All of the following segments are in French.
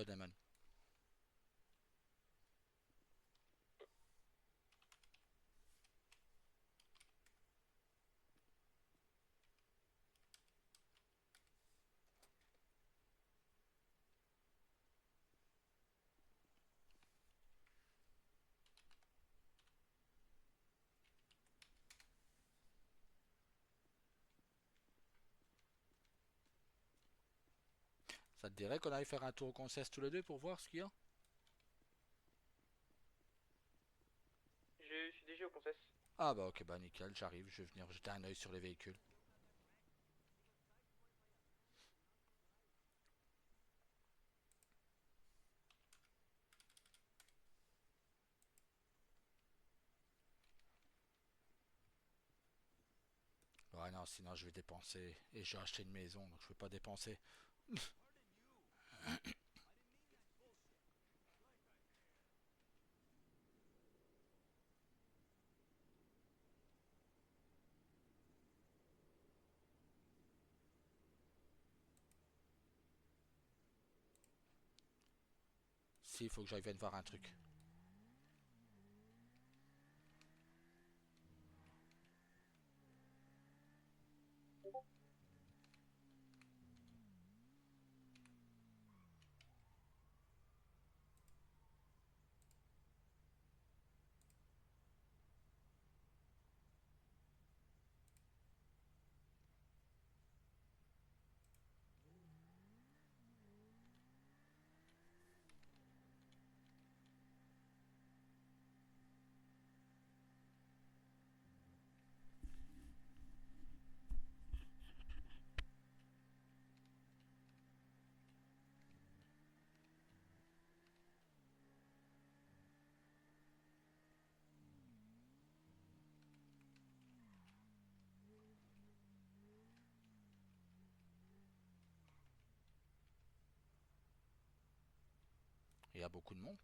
Damon. Ça te dirait qu'on aille faire un tour au concesse tous les deux pour voir ce qu'il y a? Je suis déjà au concess. Ah bah ok, bah nickel, j'arrive, je vais venir jeter un oeil sur les véhicules. Ouais non, sinon je vais dépenser. Et j'ai acheté une maison, donc je vais pas dépenser. Si, il faut que j'aille vienne voir un truc. Il y a beaucoup de monde.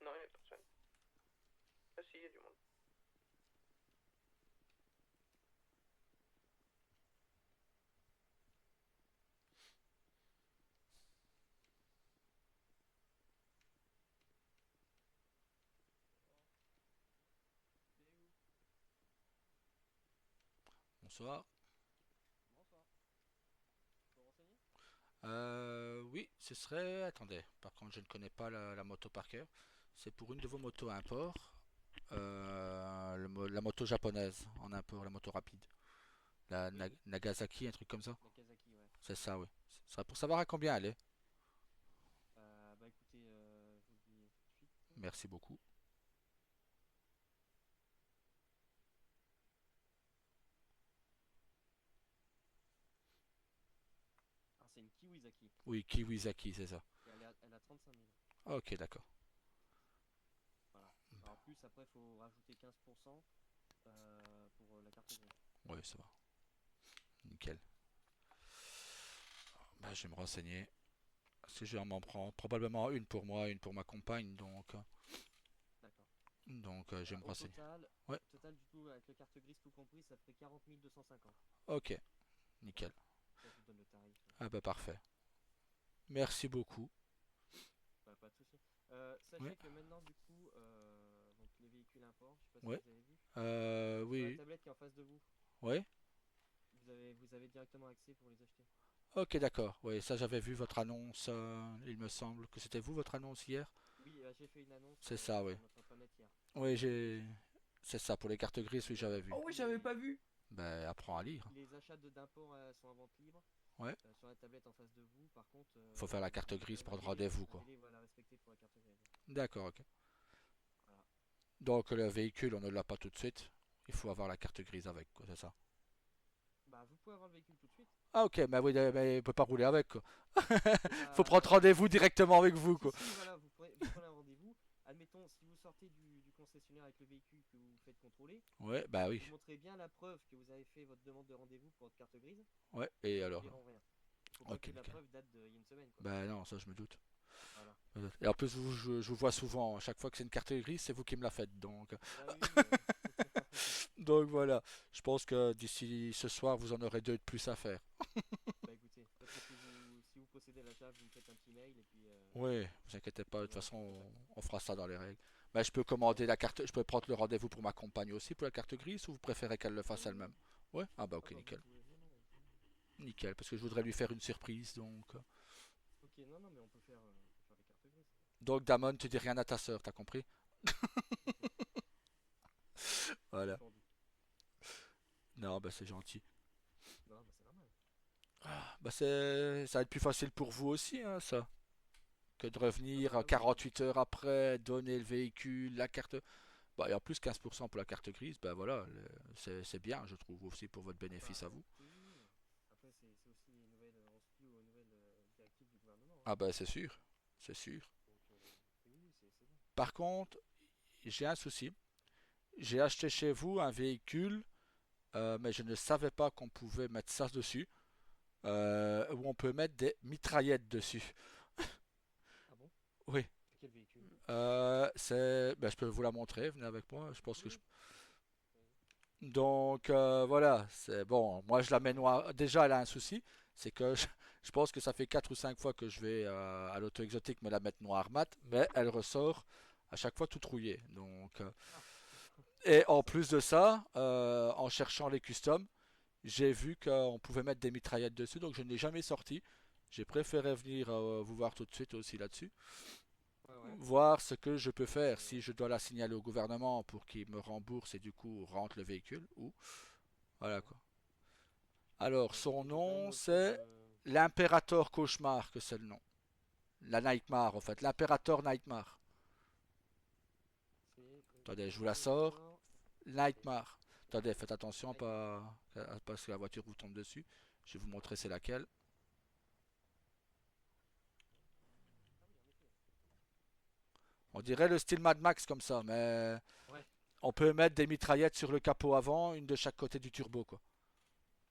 Non, il n'y a personne. Ah si, il y a du monde. Bonsoir. Bonsoir. Vous me renseigner? Oui, ce serait... Attendez, par contre je ne connais pas la moto par cœur. C'est pour une de vos motos à import. La moto japonaise en import, la moto rapide. La Oui, Nagasaki, un truc comme ça. Nagasaki, ouais. C'est ça, oui. Ce serait pour savoir à combien elle est. Bah écoutez, je vous le dis tout de suite. Merci beaucoup. Alors c'est une Kiwizaki. Oui, Kiwizaki, c'est ça. Et elle a 35 000. Ok, d'accord. Voilà. Alors, en plus, après, il faut rajouter 15% pour la carte grise. Oui, ça va. Nickel. Bah, je vais me renseigner. Si je m'en prends probablement une pour moi, une pour ma compagne, D'accord. je vais Voilà. me renseigner. Ouais, Au total, du coup, avec la carte grise tout compris, ça ferait 40 250. ok, Voilà. nickel. Ça, je vous donne le tarif. Ah bah parfait. Merci beaucoup. Bah, pas de souci. Ouais, Sachez que maintenant, du coup, donc les véhicules import, je sais pas si ouais. vous avez vu, sur la Oui, tablette qui est en face de vous, ouais. vous avez directement accès pour les acheter. Ok, d'accord. Oui, ça j'avais vu votre annonce. Il me semble que c'était vous votre annonce hier. Oui, j'ai fait une annonce C'est ça, oui. sur notre intranet hier. Oui, c'est ça pour les cartes grises. Oui, j'avais vu. Oh oui, j'avais pas vu. Ben, apprends à lire. Les achats d'import sont en vente libre Ouais. sur la tablette en face de vous. Par contre, Faut faire la il carte faut grise, quand même prendre rendez-vous, un quoi. délai voilà, respecté pour la carte grise. D'accord, ok. Voilà. Donc le véhicule, on ne l'a pas tout de suite. Il faut avoir la carte grise avec, quoi, c'est ça. Bah, vous pouvez avoir le véhicule tout de suite. Ah ok, mais oui, mais il peut pas rouler avec, quoi. Et Faut prendre bah, rendez-vous directement avec vous, si, quoi. si, voilà, vous prenez un rendez-vous. Admettons, si vous sortez du concessionnaire avec le véhicule que vous faites contrôler, Ouais, bah oui. vous montrez bien la preuve que vous avez fait votre demande de rendez-vous pour votre carte grise. Ouais, et Ils vous alors? diront rien. Il faut pas Ok, que la nickel. preuve date d'il y a une semaine, quoi. Bah non, ça je me doute. Voilà. Et en plus, je vous vois souvent. Chaque fois que c'est une carte grise, c'est vous qui me la faites. Bah oui, oui. Donc voilà. Je pense que d'ici ce soir, vous en aurez deux de plus à faire. Bah écoutez, parce que si procéder à l'achat, vous me faites un petit mail et puis Oui, vous inquiétez pas, de toute voilà, façon, on fait ça. on fera ça dans les règles. Mais je peux Ouais. commander la carte, je peux prendre le rendez-vous pour ma compagne aussi pour la carte grise ou vous préférez qu'elle le Ah fasse oui, oui. elle-même? Ouais? Ah bah Ah ok, bah vous nickel. pouvez. Non, non, vous pouvez. Nickel, parce que je voudrais lui faire une surprise, donc. Ok, non, non, mais on peut faire les cartes grises. Donc Damon, tu dis rien à ta sœur, t'as compris? Ok, Voilà. entendu. Non, bah c'est gentil. Non, bah c'est normal. Bah c'est, ça va être plus facile pour vous aussi, hein, ça, que de Ah revenir bah oui, oui. 48 heures après, donner le véhicule, la carte. Bah, et en plus 15% pour la carte grise, bah voilà, c'est bien, je trouve aussi pour votre Ah bénéfice bah à vous. oui, oui, oui. Après, c'est aussi les nouvelles, on se plie aux nouvelles directives du gouvernement, hein. Ah bah c'est sûr, c'est sûr. Donc, oui, oui, c'est bon. Par contre, j'ai un souci. J'ai acheté chez vous un véhicule, mais je ne savais pas qu'on pouvait mettre ça dessus, où on peut mettre des mitraillettes dessus. Ah bon? Oui. C'est quel véhicule? Ben, je peux vous la montrer, venez avec moi. Je pense Oui, que oui. Oui. Donc voilà, c'est bon. Moi je la mets noire. Déjà elle a un souci, c'est que je pense que ça fait 4 ou 5 fois que je vais à l'auto exotique me la mettre noire mat, mais elle ressort à chaque fois tout rouillée. Donc Ah, et en ça va plus pas de alors. ça, en cherchant les customs, j'ai vu qu'on pouvait mettre des mitraillettes dessus, donc je n'ai jamais sorti. J'ai préféré venir vous voir tout de suite aussi là-dessus, Ouais, ouais. voir ce que je peux faire, Et si je dois la signaler au gouvernement pour qu'il me rembourse et du coup rentre le véhicule, ou voilà ouais. quoi. Alors, Bah son écoutez, j'ai quand même nom, noté c'est le. l'Impérator Cauchemar, que c'est le nom. La Nightmare, en fait. L'Impérator Nightmare. C'est Attendez, je vous la sors. Imperator. Ok. Nightmare. Attendez, faites attention Nightmare. à pas que la voiture vous tombe dessus. Je vais vous montrer c'est laquelle. Ah oui, en effet. On dirait le style Mad Max comme ça, mais Ouais. on peut mettre des mitraillettes sur le capot avant, une de chaque côté du turbo, quoi.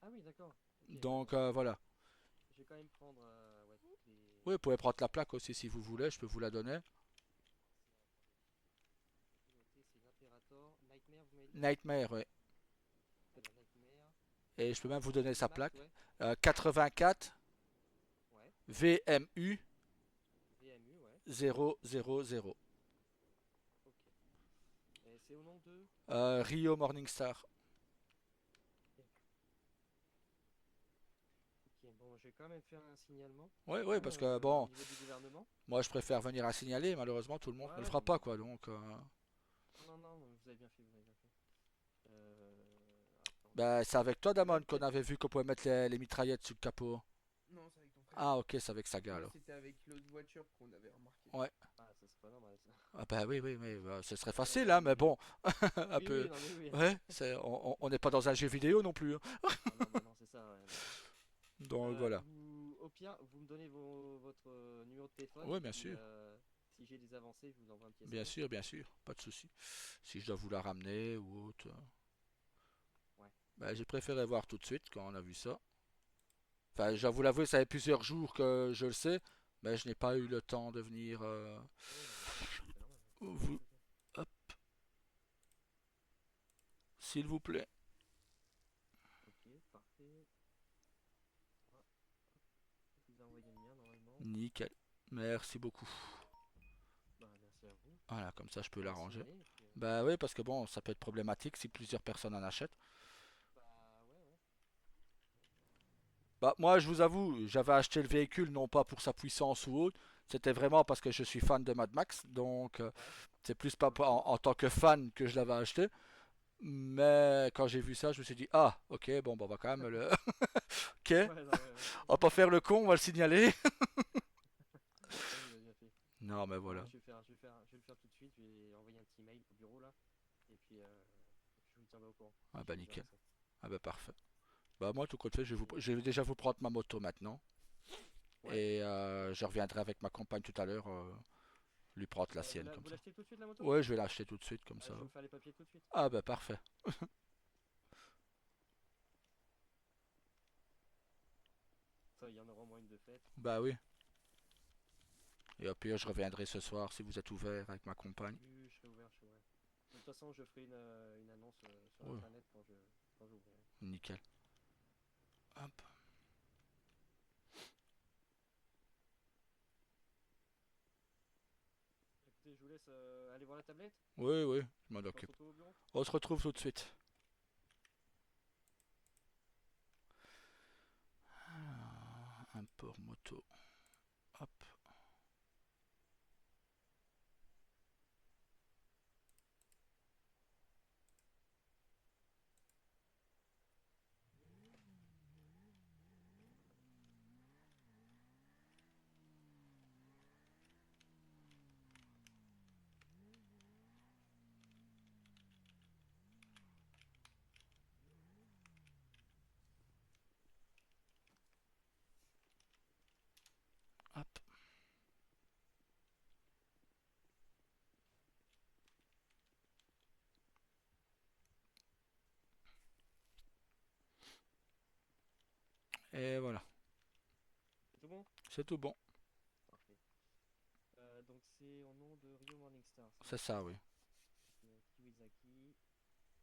Ah oui, d'accord. Ok, ouais, Donc donc voilà. je vais quand même prendre ouais, toutes les. Oui, vous pouvez prendre la plaque aussi si vous voulez, je peux vous la donner. C'est, attendez. Je vais tout noter, c'est l'Imperator. Nightmare, vous m'avez dit? Nightmare, oui. Très bien, Nightmare. Et je peux même vous donner Style sa Max, plaque. ouais. 84 Ouais. VMU VMU, ouais. 000. Ok. Et c'est au nom de. Rio Morningstar. Ok, bon, je vais quand même faire un signalement Oui, oui, parce que au bon, niveau du gouvernement. moi je préfère venir à signaler, malheureusement tout le monde Ouais, ne le ouais, fera non, pas, mais. quoi. Donc, Non, non, non, vous avez bien fait, vous avez bien fait. Attendez, ben, c'est avec toi, C'est Damon, qu'on laquelle? avait vu qu'on pouvait mettre les mitraillettes sur le capot. Non, c'est avec ton frère. Ah, ok, c'est avec Saga Moi, alors. c'était avec l'autre voiture qu'on avait remarqué. Ouais. Ah, ça c'est pas normal ça. Ah, bah oui, oui, oui, bah, ce serait facile, hein, mais Euh, bon, un Oui, peu. oui, non, mais oui. Ouais, on n'est pas dans un jeu vidéo non plus, hein. Ah non, bah non, c'est ça, ouais, non. Donc voilà. Au pire, vous me donnez votre numéro de téléphone Oui, et bien puis sûr. si j'ai des avancées, je vous envoie un petit SMS. Bien sûr, pas de souci. Si je dois vous la ramener ou autre. Ouais. Ben, j'ai préféré voir tout de suite quand on a vu ça. Enfin, j'avoue l'avouer, ça fait plusieurs jours que je le sais, mais je n'ai pas eu le temps de venir Oui, non, mais c'est normal, hein. vous. Tout à fait. Hop, s'il vous plaît. Ok, parfait. Ah, je vous ai envoyé le mien normalement. Nickel. Merci beaucoup. Bah, merci à vous. Voilà, comme ça je peux On va l'arranger. signaler et puis. Bah oui, parce que bon, ça peut être problématique si plusieurs personnes en achètent. Bah, ouais, ouais. Bah moi, je vous avoue, j'avais acheté le véhicule non pas pour sa puissance ou autre, c'était vraiment parce que je suis fan de Mad Max, donc Ouais. c'est plus pas en tant que fan que je l'avais acheté. Mais quand j'ai vu ça, je me suis dit, ah, ok, bon, bah, on va quand même le. Ok, Ouais, non, ouais, ouais. on va pas faire le con, on va le signaler. Ouais, vous avez bien fait. Non, mais Non, voilà. je vais le faire tout de suite. Je vais envoyer un petit mail au bureau là. Et puis, je vous tiendrai au courant Ah si bah j'ai des nickel. avancées. Ah bah parfait. Bah moi, tout compte fait, Et puis, je vais déjà vous prendre ma moto maintenant. ouais. Et je reviendrai avec ma compagne tout à l'heure, lui prendre la sienne comme Vous ça. l'achetez tout de suite la moto? Ouais, je vais l'acheter tout de suite comme Ah, ça. je vais vous faire les papiers tout de suite. Ah bah parfait. Ça, il y en aura au moins une de faite. Bah oui. Et au pire, je reviendrai ce soir si vous êtes ouvert avec ma compagne. Oui, je serai ouvert, je serai ouvert. De toute façon, je ferai une annonce sur Ouais, internet quand j'ouvrirai. nickel. Hop. je vous laisse aller voir la tablette. Oui, oui, je m'en On se occupe. retrouve au bureau. On se retrouve tout de suite. Import moto. Hop. Hop. Et voilà. C'est tout bon? C'est tout bon. Parfait. Donc c'est au nom de Rio Morningstar. C'est ça, oui. Kiwizaki,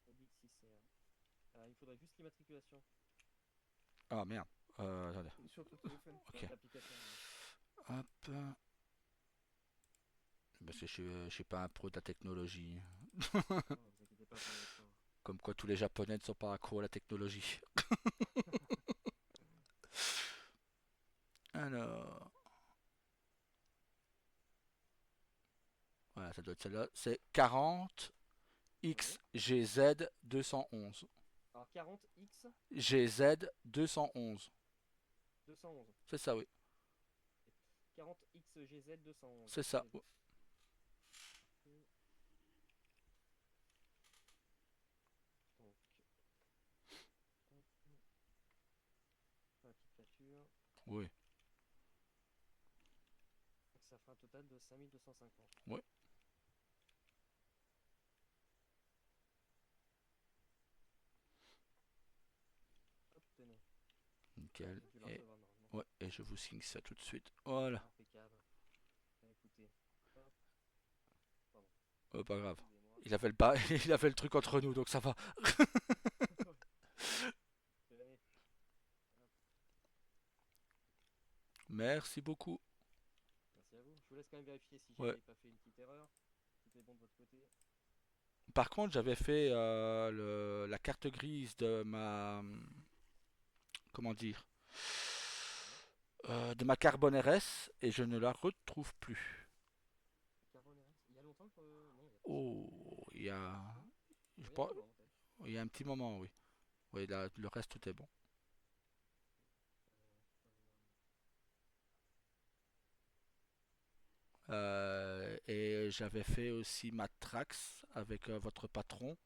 Odix il me faudrait juste l'immatriculation. Ah merde. Attendez. Sur ton téléphone. Ok. L'application. Hop. Parce que je suis pas un pro de la technologie. Non, vous inquiétez pas pour votre... Comme quoi tous les Japonais ne sont pas accros à la technologie. Alors. Voilà, ça doit être celle-là. C'est 40 XGZ 211. Alors 40X GZ 211. 211. C'est ça, oui. 40XGZ 211. C'est ça. Donc, la petite facture. Oui. Donc ça fera un total de 5250. Oui. Hop, tenez. Nickel. Vous avez dû le Et, recevoir normalement. ouais, et je vous signe ça tout de suite. Voilà. Impeccable. Écoutez. Hop. Pardon. Pas grave. Excusez-moi. Il a fait le pas, il a fait le truc entre nous, donc ça va. Tenez. Merci beaucoup. Merci à vous. Je vous laisse quand même vérifier si Ouais. j'avais pas fait une petite erreur. Tout est bon de votre côté. Par contre, j'avais fait la carte grise de ma, comment dire, de ma Carbone RS et je ne la retrouve plus. Carbone RS. Il y a longtemps que... Non, il y a pas si Oh, longtemps. il y a, je Il y a un pense, moment, en fait. il y a un petit moment, oui. Oui, là, le reste tout est bon. Et j'avais fait aussi ma Trax avec votre patron,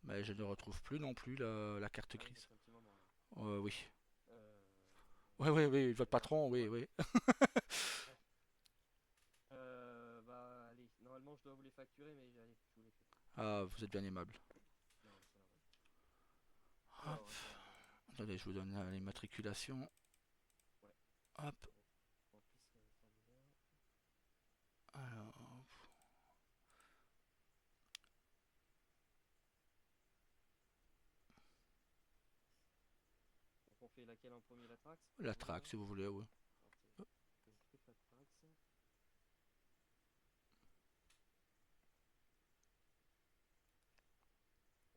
mais je ne retrouve plus non plus la carte Ah oui, ça grise. fait un petit moment. Là. Oui. Euh, Oui, oui, oui, votre là, patron, oui, ouais. oui. Ouais. Bah allez, normalement je dois vous les facturer, mais allez, je vous les fais. Ah, vous êtes bien aimable. Non, c'est normal. Hop. Alors, Attendez, je vous donne l'immatriculation. ouais. Hop. On remplisse le formulaire. Alors, Donc on fait laquelle en premier, la Trax la track, si vous voulez, oui. Ok. Donc, je fais la Trax.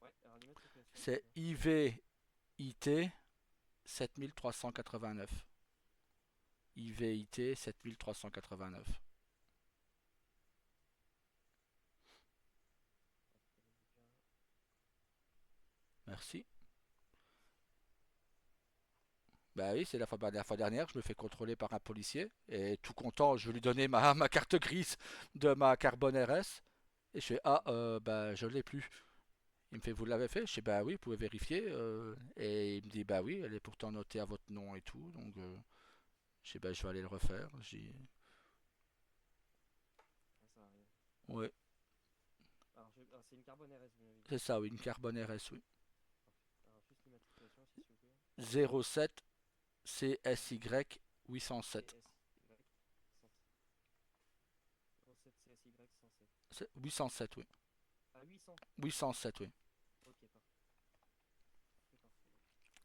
Ouais, alors l'immatriculation. C'est déjà. IVIT 7389. IVIT 7389. Merci. Bah oui, c'est la fois dernière, je me fais contrôler par un policier et tout content, je vais lui donner ma carte grise de ma Carbone RS et je fais ah bah je l'ai plus. Il me fait vous l'avez fait? Je dis bah oui, vous pouvez vérifier et il me dit bah oui, elle est pourtant notée à votre nom et tout donc je dis bah je vais aller le refaire. Je dis Ah, ça arrive. ouais, Alors, c'est une Carbone RS, vous m'avez dit. c'est ça oui, une Carbone RS oui. Alors, juste l'immatriculation, s'il vous plaît. 07 CSY CSY 807. 07 CSY 107. 807 oui. Ah, 800. 807 oui. Ok, parfait. Parfait.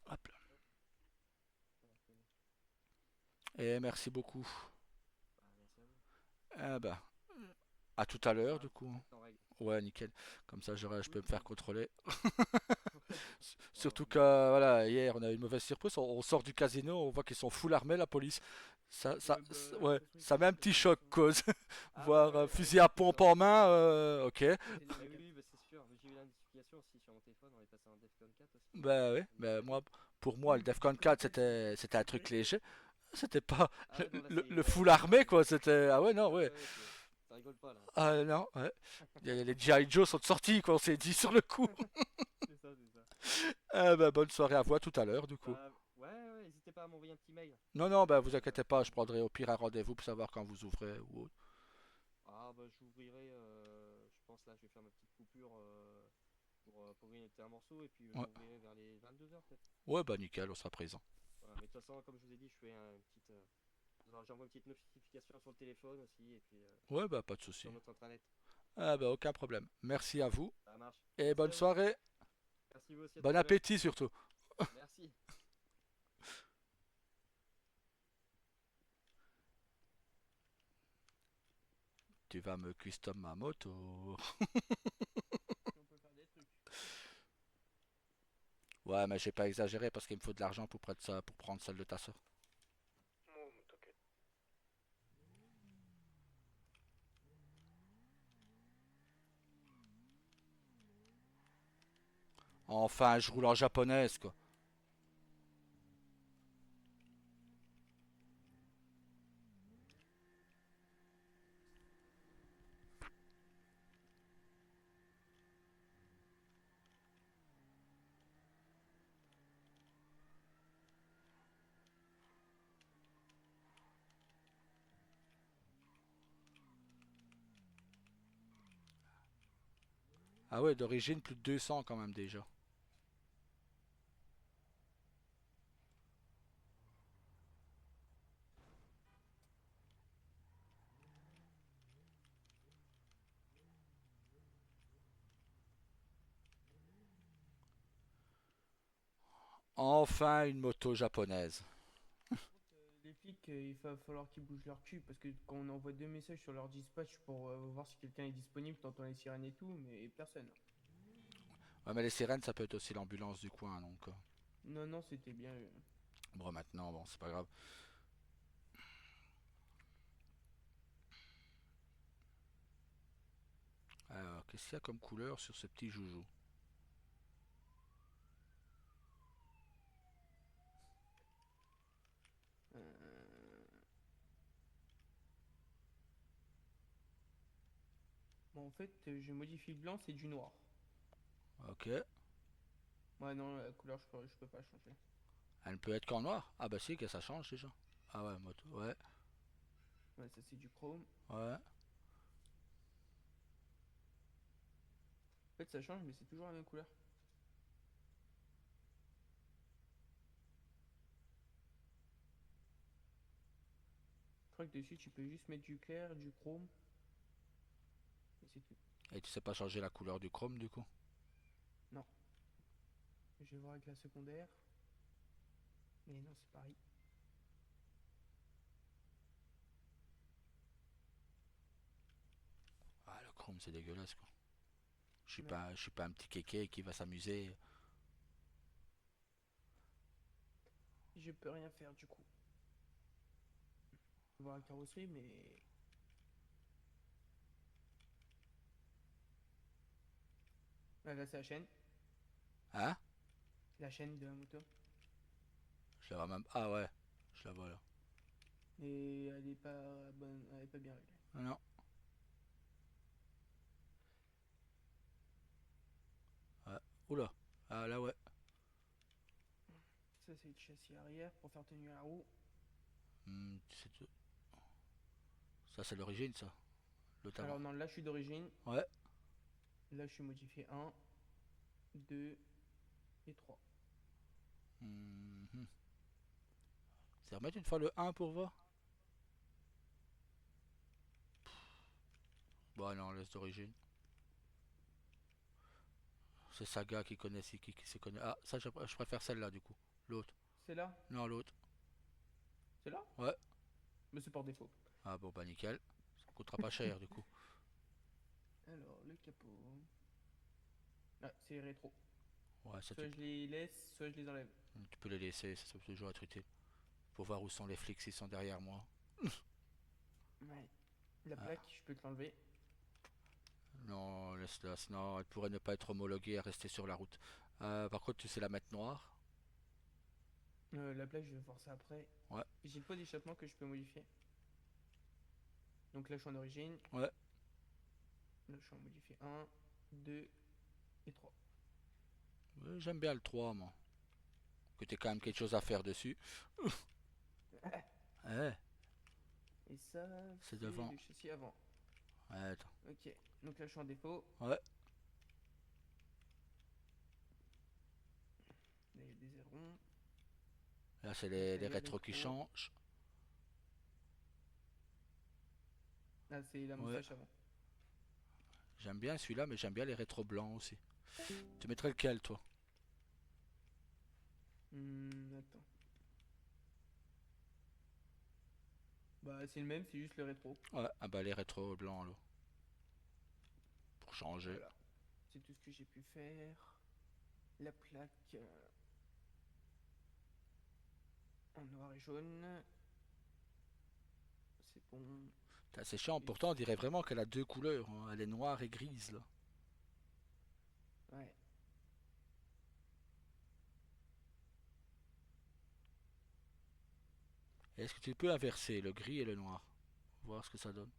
Hop là. Hop, voilà, tenez. Et merci beaucoup. Ah, merci à vous. Ah bah À tout à l'heure, Ah, du coup. c'est en règle. Ouais, nickel. Comme ça, je peux Oui, me faire contrôler. ouais. Bon, Surtout que, nickel. voilà, hier, on a eu une mauvaise surprise. On sort du casino, on voit qu'ils sont full armés, la police. Ouais, bah, Ouais, ce truc, ça met un c'est petit plus. choc, cause. Ah, ouais, Voir un ouais, ouais, fusil c'est à plus pompe ça. en main, ok. C'est Ah, oui, nickel. oui, bah, c'est sûr. Mais j'ai eu la notification aussi sur mon téléphone. On est passé à un Defcon 4 aussi. Bah ouais, Ça m'a bah étonné. moi, pour moi, le Oui, Defcon Defcon 4, 4, c'était un c'est truc léger. léger. C'était pas Ah, ouais, non, là, le ouais, full là, armé, c'est. quoi. C'était. Ah ouais, non, Ah, ouais. ouais, ça rigole pas là. Ah non, ouais. Les G.I. Joe sont sortis, quoi, on s'est dit sur le coup. C'est ça, c'est ça. Ah bah, bonne soirée à vous à tout à l'heure, du coup. Bah, ouais, ouais, n'hésitez pas à m'envoyer un petit mail. Non, non, bah, vous Euh, inquiétez pas, je prendrai au pire un rendez-vous pour savoir quand vous ouvrez ou autre. Ah, bah, j'ouvrirai. Je pense là, je vais faire ma petite coupure pour grignoter un morceau. Et puis, Ouais, j'ouvrirai vers les 22 h peut-être. ouais bah, nickel, on sera présent. Voilà, mais de toute façon, comme je vous ai dit, je fais une petite. J'envoie une petite notification sur le téléphone aussi. Et puis, Ouais, bah, pas de souci. sur notre intranet. Ah bah, aucun problème. Merci à vous Ça marche. et Merci bonne à vous. soirée. Merci vous aussi, à Bon tout à l'heure. appétit surtout. Merci. Tu vas me custom ma moto. On peut faire des trucs. Ouais, mais j'ai pas exagéré parce qu'il me faut de l'argent pour prendre ça, pour prendre celle de ta soeur. Oh, t'inquiète. Enfin, je roule en japonaise, quoi. Ah ouais, d'origine, plus de 200 quand même déjà. Enfin, une moto japonaise. Les flics, il va falloir qu'ils bougent leur cul parce que quand on envoie deux messages sur leur dispatch pour voir si quelqu'un est disponible, t'entends les sirènes et tout, mais personne. Ouais, mais les sirènes, ça peut être aussi l'ambulance du coin, donc. Non, non, c'était bien. Bon, maintenant, bon, c'est pas grave. Alors, qu'est-ce qu'il y a comme couleur sur ce petit joujou? Euh, Bon, en fait, j'ai modifié le blanc, c'est du noir. Ok. Ouais, non, la couleur, je peux pas changer. Elle ne peut être qu'en noir? Ah bah si, que ça change déjà. Ah ouais, moto. Ouais, Ouais, ça c'est du chrome. ouais. En fait, ça change, mais c'est toujours la même couleur. Je crois que dessus, tu peux juste mettre du clair, du chrome, et c'est tout. Et tu sais pas changer la couleur du chrome du coup? Non, je vais voir avec la secondaire. Mais non, c'est pareil. Ah, le chrome, c'est dégueulasse quoi. Ouais. Je suis pas un petit kéké qui va s'amuser. Je peux rien faire du coup. Je vais voir la carrosserie, mais. Là, c'est la chaîne. Hein? La chaîne de la moto. Je la vois même. Ah ouais, je la vois là. Et elle est pas bonne, elle est pas bien réglée. Ah non. Ouais. Oula. Ah là ouais. Ça, c'est le châssis arrière pour faire tenir la roue. Ça c'est l'origine ça. L'autre avant. Alors, non, là, je suis d'origine. Ouais. Là, je suis modifié un, 2 et 3. Mhm. C'est remettre une fois le un pour voir? Bon non, laisse d'origine. C'est Saga qui connaît, qui se connaît. Ah, ça je préfère celle-là du coup. L'autre. C'est là? Non, l'autre. C'est là? Ouais. Mais c'est par défaut. Ah bon bah nickel. Ça me coûtera pas cher du coup. Alors, le capot. Ah, c'est les rétros. Ouais, ça Soit je les laisse, soit je les enlève. tu peux les laisser, ça peut toujours être utile. Pour voir où sont les flics s'ils sont derrière moi. Ouais. La Ah, plaque, je peux te l'enlever. non, laisse-la, sinon elle pourrait ne pas être homologuée à rester sur la route. Par contre, tu sais la mettre noire. La plaque, je vais voir ça après. Ouais, J'ai le pot d'échappement que je peux modifier. Donc là, je suis en origine. ouais. Là, je suis en modifié 1, 2 et 3. Ouais, j'aime bien le 3 moi. Que t'aies quand même quelque chose à faire dessus. Eh, Et ça, c'est c'est devant. le châssis avant. Ouais, attends. Ok. Donc là, je suis en défaut. Ouais, Là, il y a des ailerons. là c'est Donc là, les il y a rétros qui rétro. changent. Là, c'est la Ouais, moustache avant. j'aime bien celui-là, mais j'aime bien les rétros blancs aussi. Tu mettrais lequel toi? Attends. Bah, c'est le même, c'est juste le rétro. Ouais, ah bah les rétros blancs là. Pour changer. Voilà. C'est tout ce que j'ai pu faire. La plaque en noir et jaune. C'est bon. Putain, c'est chiant, Et pourtant on ici. dirait vraiment qu'elle a deux couleurs, hein. Elle est noire et grise là. Ouais. Est-ce que tu peux inverser le gris et le noir? Voir ce que ça donne.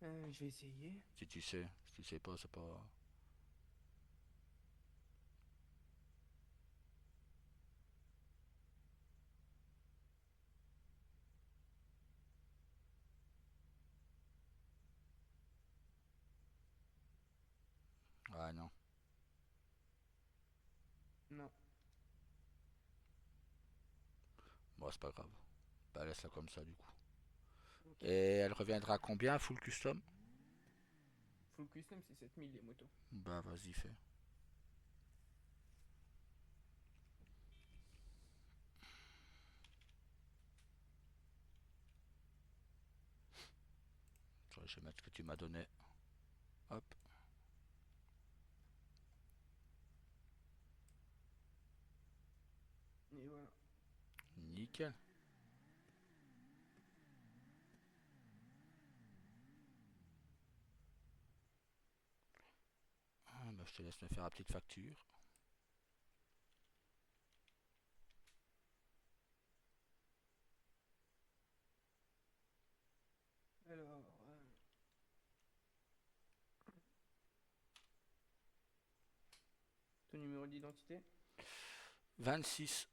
Je vais essayer. Si tu sais. Si tu sais pas, c'est pas. Ah non. Non. Bon, c'est pas grave. Bah laisse-la comme ça du coup. Ok. Et elle reviendra à combien full custom? Full custom, c'est 7000 les motos. Bah vas-y fais. Je vais mettre ce que tu m'as donné. Hop. Et voilà. Nickel. Ah, bah, je te laisse me faire la petite facture. Alors, ton numéro d'identité? 26.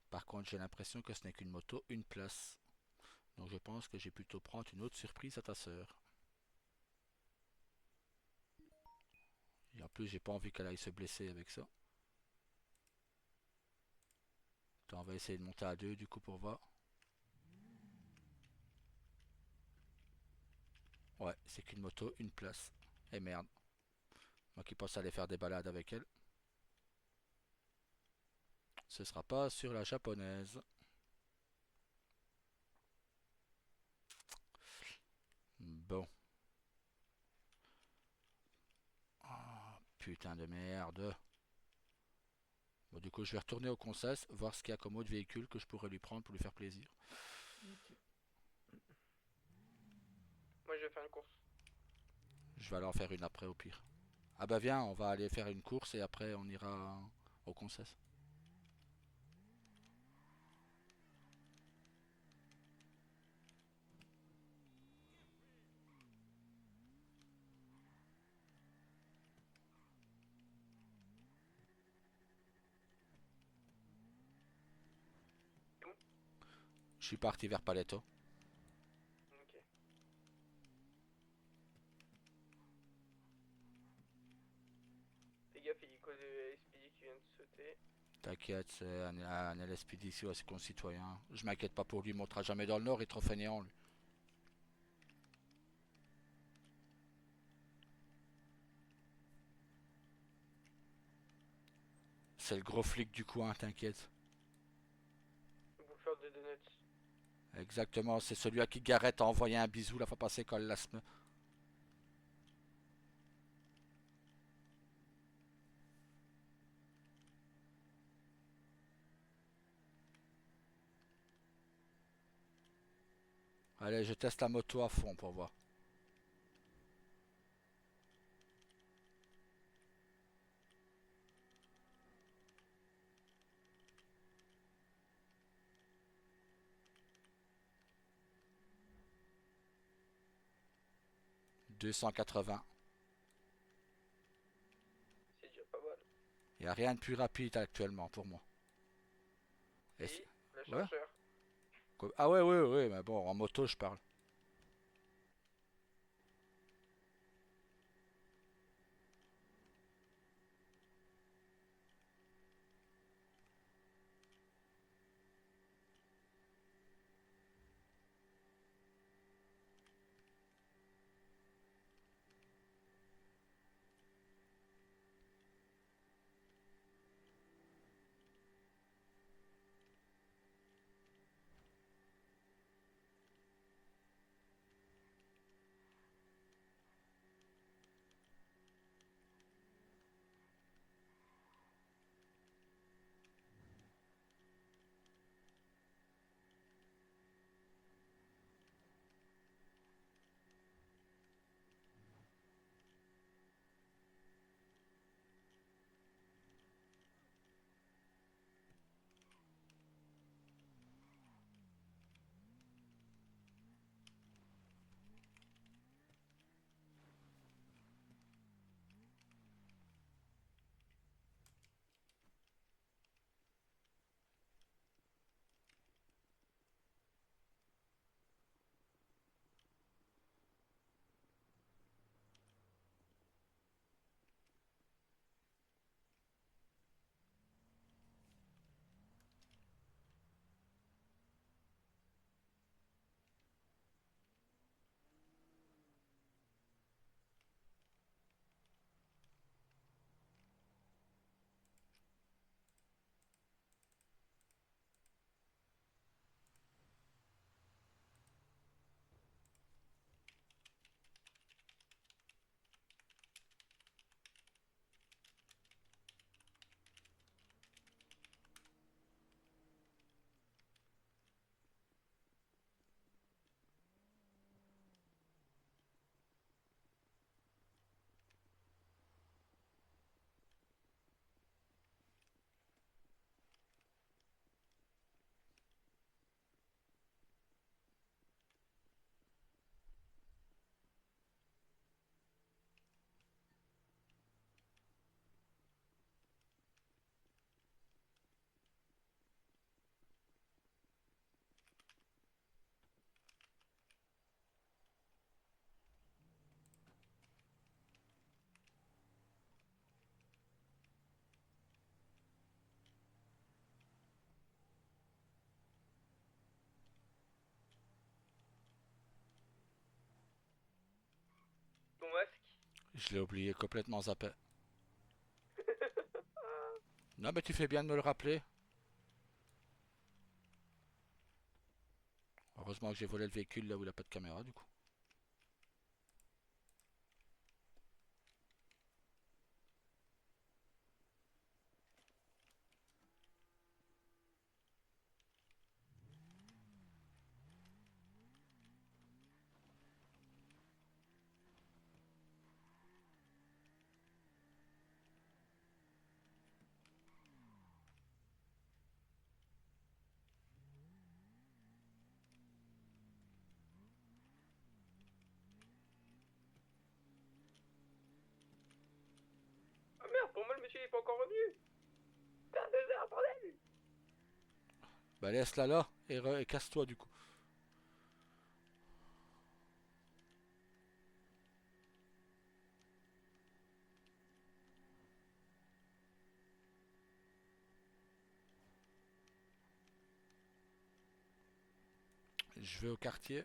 Par contre, j'ai l'impression que ce n'est qu'une moto, une place. Donc je pense que j'ai plutôt prendre une autre surprise à ta sœur. Et en plus, j'ai pas envie qu'elle aille se blesser avec ça. Attends, on va essayer de monter à deux du coup pour voir. Ouais, c'est qu'une moto, une place. Et merde. Moi qui pense aller faire des balades avec elle. Ce sera pas sur la japonaise. Bon. Ah, putain de merde. Bon, du coup, je vais retourner au Concess, voir ce qu'il y a comme autre véhicule que je pourrais lui prendre pour lui faire plaisir. Ok. Moi, je vais faire une course. Je vais aller en faire une après au pire. Ah bah viens, on va aller faire une course et après on ira au Concess. C'est où? Je suis parti vers Paletto. Ok. Fais gaffe, hélico de SPD qui vient de sauter. T'inquiète, c'est un LSPD ici, ouais, c'est concitoyen. Je m'inquiète pas pour lui, il montera jamais dans le nord, il est trop fainéant lui. C'est le gros flic du coin, t'inquiète. Le bouffeur de donuts. Exactement, c'est celui à qui Gareth a envoyé un bisou la fois passée quand elle l'a semé. Allez, je teste la moto à fond pour voir. « 280. C'est déjà pas mal. Il n'y a rien de plus rapide actuellement pour moi. Et Si, le ouais. chargeur. Ah ouais, ouais, ouais, mais bon, en moto je parle. Ton masque. Je l'ai oublié complètement zappé. Non mais tu fais bien de me le rappeler. Heureusement que j'ai volé le véhicule là où il n'y a pas de caméra du coup. Ah merde, pour moi le monsieur il est pas encore revenu. Putain, 2 heures, bordel. Bah laisse-la là et casse-toi du coup. Je vais au quartier.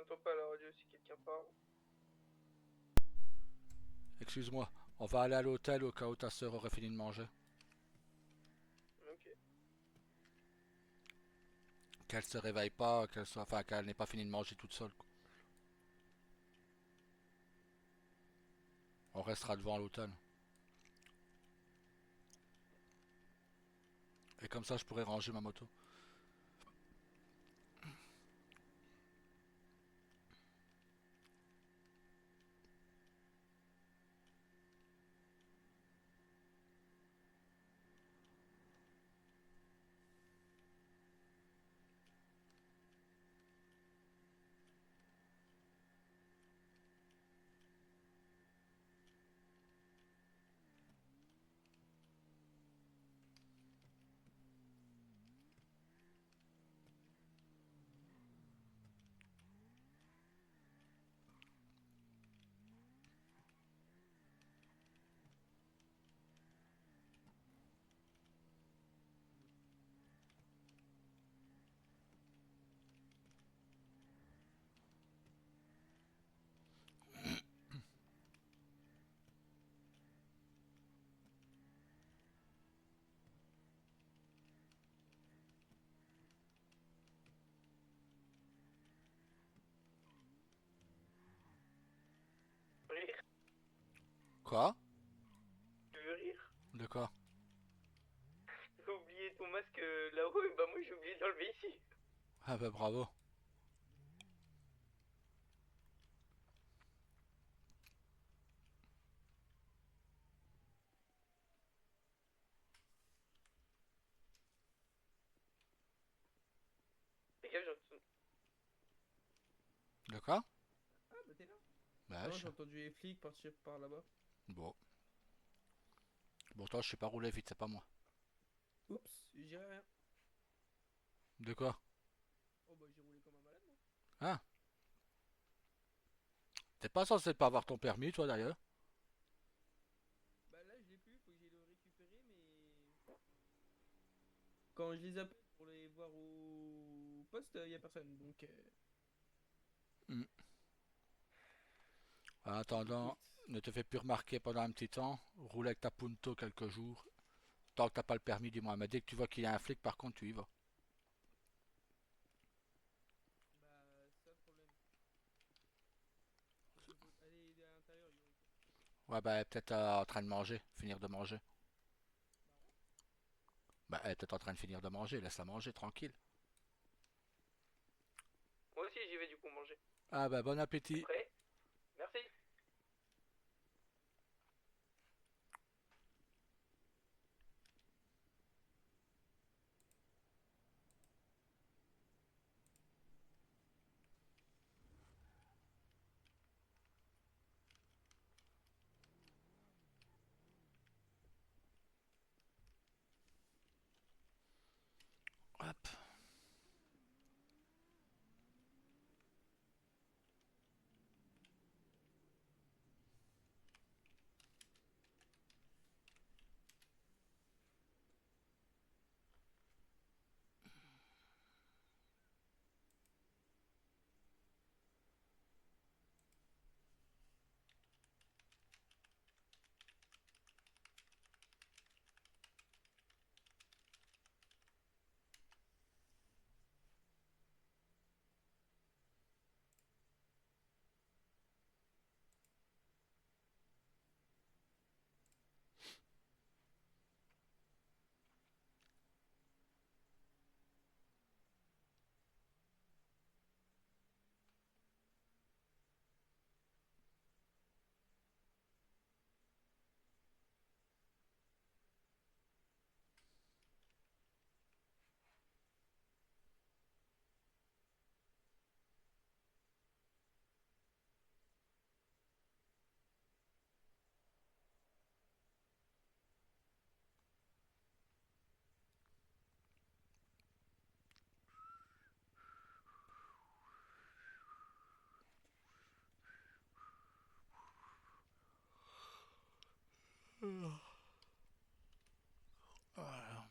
j'entends pas à la radio si quelqu'un parle. Excuse-moi, on va aller à l'hôtel au cas où ta sœur aurait fini de manger. Ok. Qu'elle se réveille pas, enfin qu'elle n'ait pas fini de manger toute seule, quoi. On restera devant l'hôtel. Et comme ça, je pourrais ranger ma moto. Rire. Quoi? Tu veux rire? De quoi? T'as oublié ton masque là-haut et bah moi j'ai oublié d'enlever ici. Ah bah bravo. Les gars, j'ai De quoi? Ah, bah t'es là. Bah, Non, j'ai entendu les flics partir par là-bas. Bon. Bon, toi, je sais pas rouler vite, c'est pas moi. Oups, j'ai rien. De quoi? Oh, bah j'ai roulé comme un malade, moi. Hein? T'es pas censé pas avoir ton permis, toi, d'ailleurs? Bah là, je l'ai plus, faut que j'aille le récupérer, mais. Quand je les appelle pour les voir au poste, y a personne, donc. Hmm. En attendant, Écoute. ne te fais plus remarquer pendant un petit temps. Roule avec ta Punto quelques jours. Tant que t'as pas le permis, du moins. Mais dès que tu vois qu'il y a un flic, par contre, tu y vas. Bah, c'est ça le problème. Parce qu'il faut aller à l'intérieur, Yuri. Ouais, bah, elle est peut-être en train de manger. Finir de manger. Bah, elle est peut-être en train de finir de manger. Laisse-la manger, tranquille. Moi aussi j'y vais du coup manger. Ah, bah, bon appétit. Prêt? Merci. Hop. Voilà.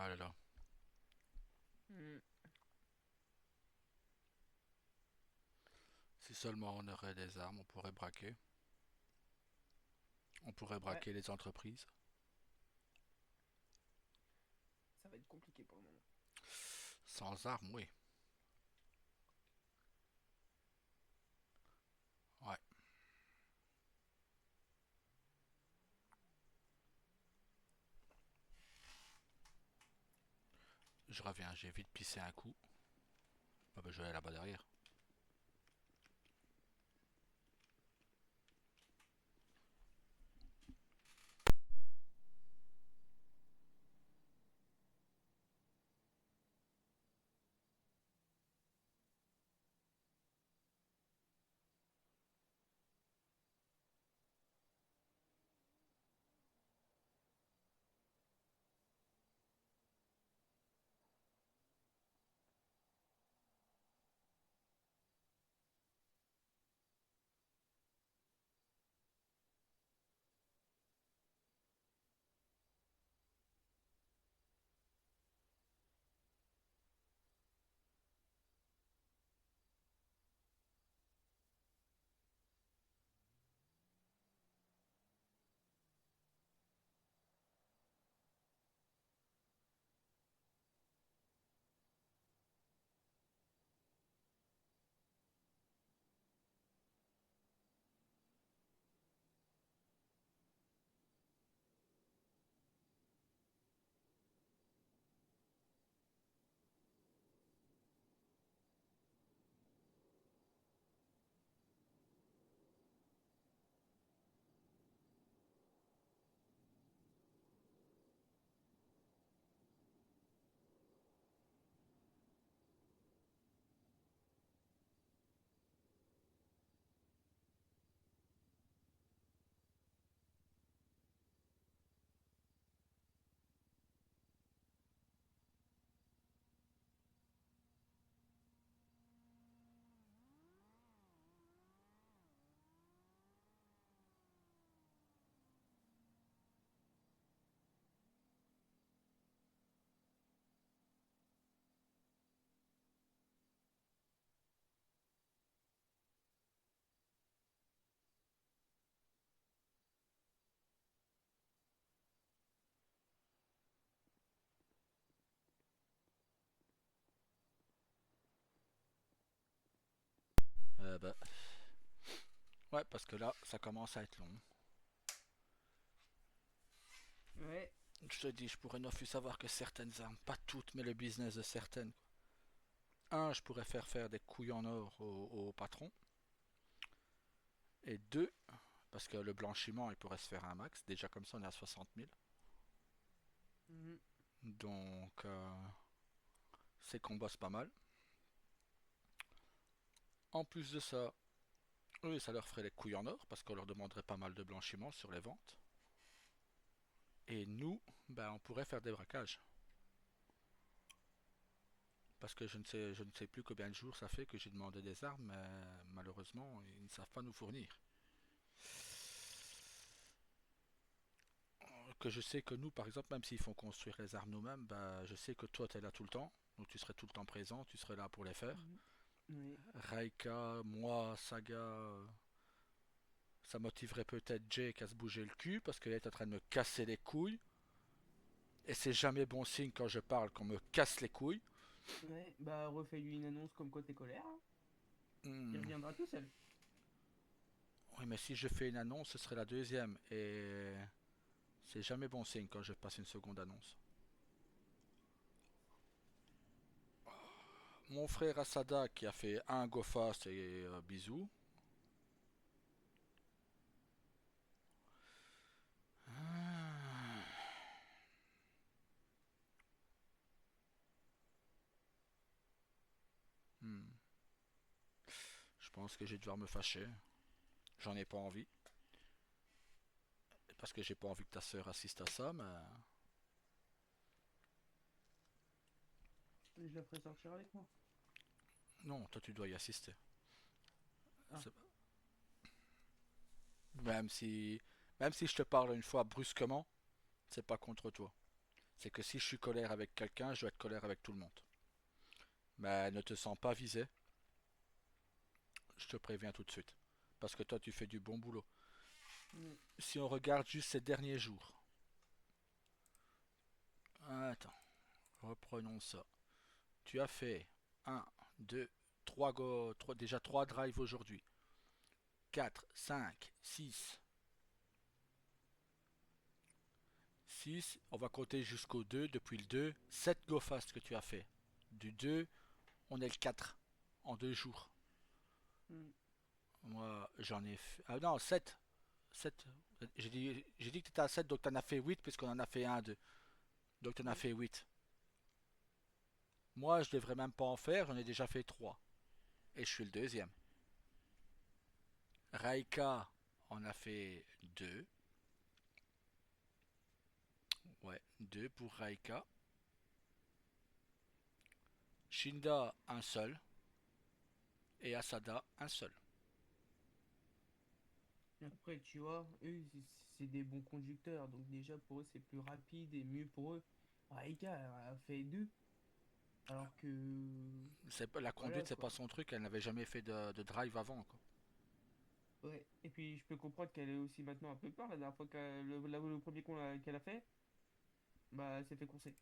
Ah là là. Hmm. Si seulement on aurait des armes, on pourrait braquer. On pourrait Ouais, braquer les entreprises. ça va être compliqué pour le moment. Sans armes, oui. Ouais. Je reviens, j'ai vite pissé un coup. Ah bah, je vais aller là-bas derrière. Bah, ouais, parce que là, ça commence à être long. Ouais. Je te dis, je pourrais ne plus savoir que certaines armes, pas toutes, mais le business de certaines. Un, je pourrais faire des couilles en or au patron. Et deux, parce que le blanchiment, il pourrait se faire un max. Déjà comme ça, on est à 60 000. Mhm. Donc, c'est qu'on bosse pas mal. En plus de ça, eux, ça leur ferait les couilles en or, parce qu'on leur demanderait pas mal de blanchiment sur les ventes. Et nous, ben, on pourrait faire des braquages. Parce que je ne sais plus combien de jours ça fait que j'ai demandé des armes, mais malheureusement, ils ne savent pas nous fournir. Que je sais que nous, par exemple, même s'ils font construire les armes nous-mêmes, bah, je sais que toi, tu es là tout le temps. Donc tu serais tout le temps présent, tu serais là pour les faire. Mhm. Oui. Raika, moi, Saga, ça motiverait peut-être Jake à se bouger le cul parce qu'elle est en train de me casser les couilles. Et c'est jamais bon signe quand je parle qu'on me casse les couilles. Ouais. Bah, refais-lui une annonce comme quoi t'es colère, hein. Il Hmm. reviendra tout seul. Oui, mais si je fais une annonce, ce serait la deuxième. Et c'est jamais bon signe quand je passe une seconde annonce. Mon frère Asada qui a fait un go fast et bisous. Ah. Hmm. Je pense que je vais devoir me fâcher. J'en ai pas envie. Parce que j'ai pas envie que ta sœur assiste à ça, mais... Je la ferai sortir avec moi. Non, toi tu dois y assister. Ah. C'est- Même si... Même si je te parle une fois brusquement, c'est pas contre toi. C'est que si je suis colère avec quelqu'un, je dois être colère avec tout le monde. Mais ne te sens pas visé, je te préviens tout de suite. Parce que toi tu fais du bon boulot. Mm. Si on regarde juste ces derniers jours... Attends, reprenons ça. Tu as fait un, 2, 3 go, 3, déjà 3 drives aujourd'hui. 4, 5, 6, 6, on va compter jusqu'au 2, depuis le 2, 7 go fast que tu as fait. Du 2, on est le 4 en 2 jours. Hmm. Moi, j'en ai fait... Ah non, 7. 7. J'ai dit que tu étais à 7, donc tu en as fait 8, puisqu'on en a fait un 2. Donc tu en as Hmm. fait 8. Moi, je devrais même pas en faire, j'en ai déjà fait 3. Et je suis le deuxième. Raika en a fait 2. Ouais, 2 pour Raika. Shinda, un seul. Et Asada, un seul. Après, tu vois, eux, c'est des bons conducteurs. Donc, déjà, pour eux, c'est plus rapide et mieux pour eux. Raika a fait deux. Alors que. La Voilà, conduite, c'est quoi. pas son truc, elle n'avait jamais fait de drive avant, quoi. Ouais. Et puis, je peux comprendre qu'elle est aussi maintenant un peu peur. La dernière fois le premier qu'elle a fait, bah, elle s'est fait courser.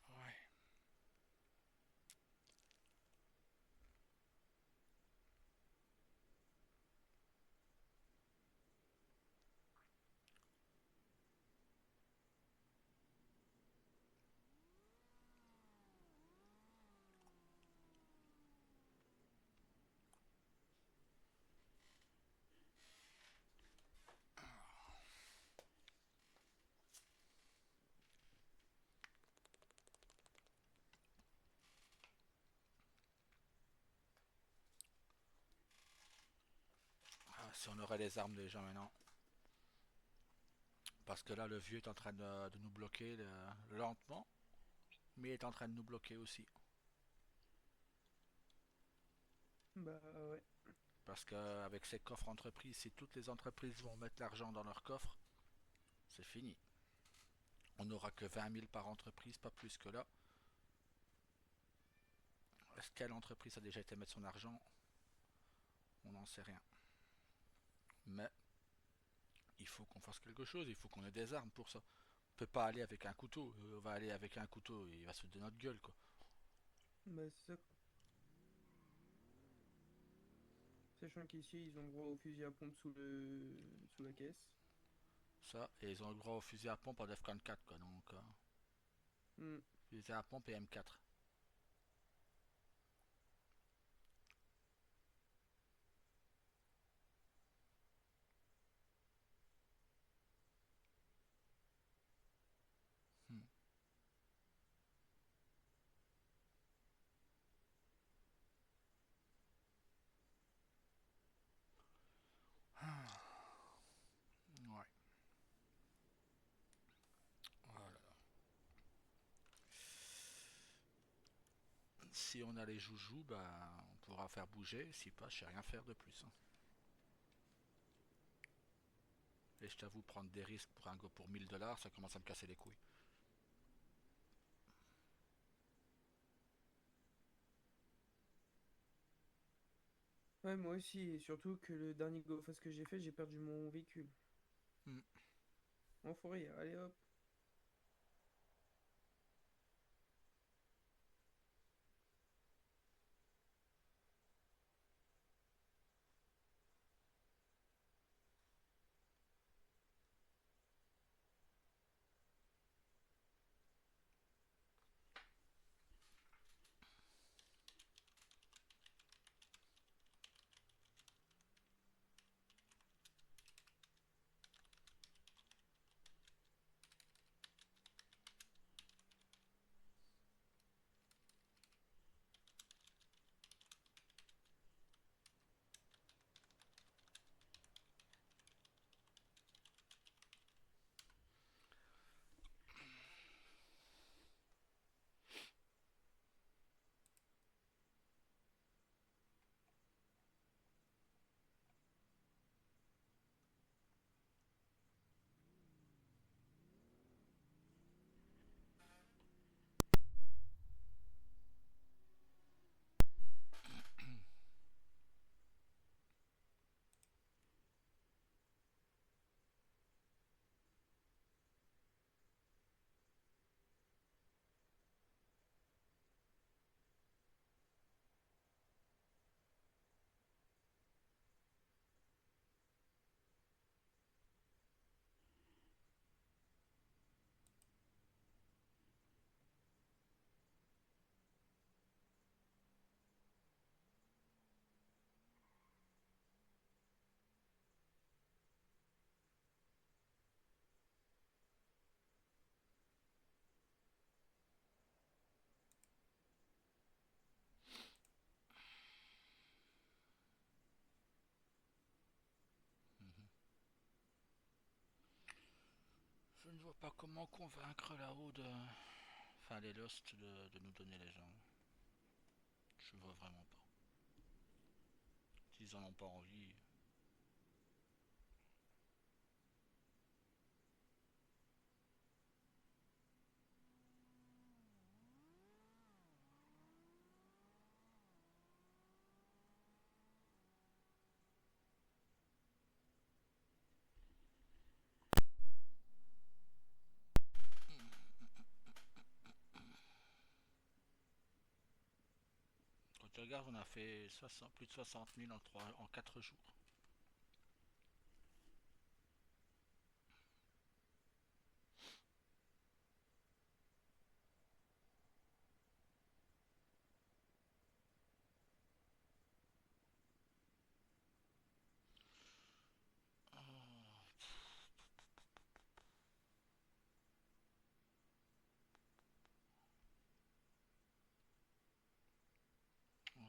Ouais. Ah, si on aurait les armes déjà maintenant. Parce que là, le vieux est en train de nous bloquer lentement. Mais il est en train de nous bloquer aussi. Bah, ouais. Parce qu'avec ces coffres entreprises, si toutes les entreprises vont mettre l'argent dans leurs coffres, c'est fini. On n'aura que 20 000 par entreprise, pas plus que là. Est-ce quelle entreprise a déjà été mettre son argent? On n'en sait rien. Mais il faut qu'on fasse quelque chose, il faut qu'on ait des armes pour ça. On peut pas aller avec un couteau. On va aller avec un couteau, il va se foutre de notre gueule, quoi. Bah, c'est ça. Sachant qu'ici, ils ont le droit au fusil à pompe sous la caisse. Ça, et ils ont le droit au fusil à pompe en Defcon 4, quoi. Donc, Hmm. fusil à pompe et M4. Hmm. Ouais. Voilà. si on a les joujoux, ben, on pourra faire bouger. Si pas, je sais rien faire de plus, hein. Et je t'avoue, prendre des risques pour un go pour 1000 $, ça commence à me casser les couilles. Ouais, moi aussi, et surtout que le dernier GoFast que j'ai fait, j'ai perdu mon véhicule. Hmm. En forêt, allez hop. Je ne vois pas comment convaincre là-haut de. Enfin, les Lost de nous donner les gens. Je vois vraiment pas. S'ils en ont pas envie. Quand tu regardes, on a fait 60 plus de 60 000 en 4 jours. Ouais.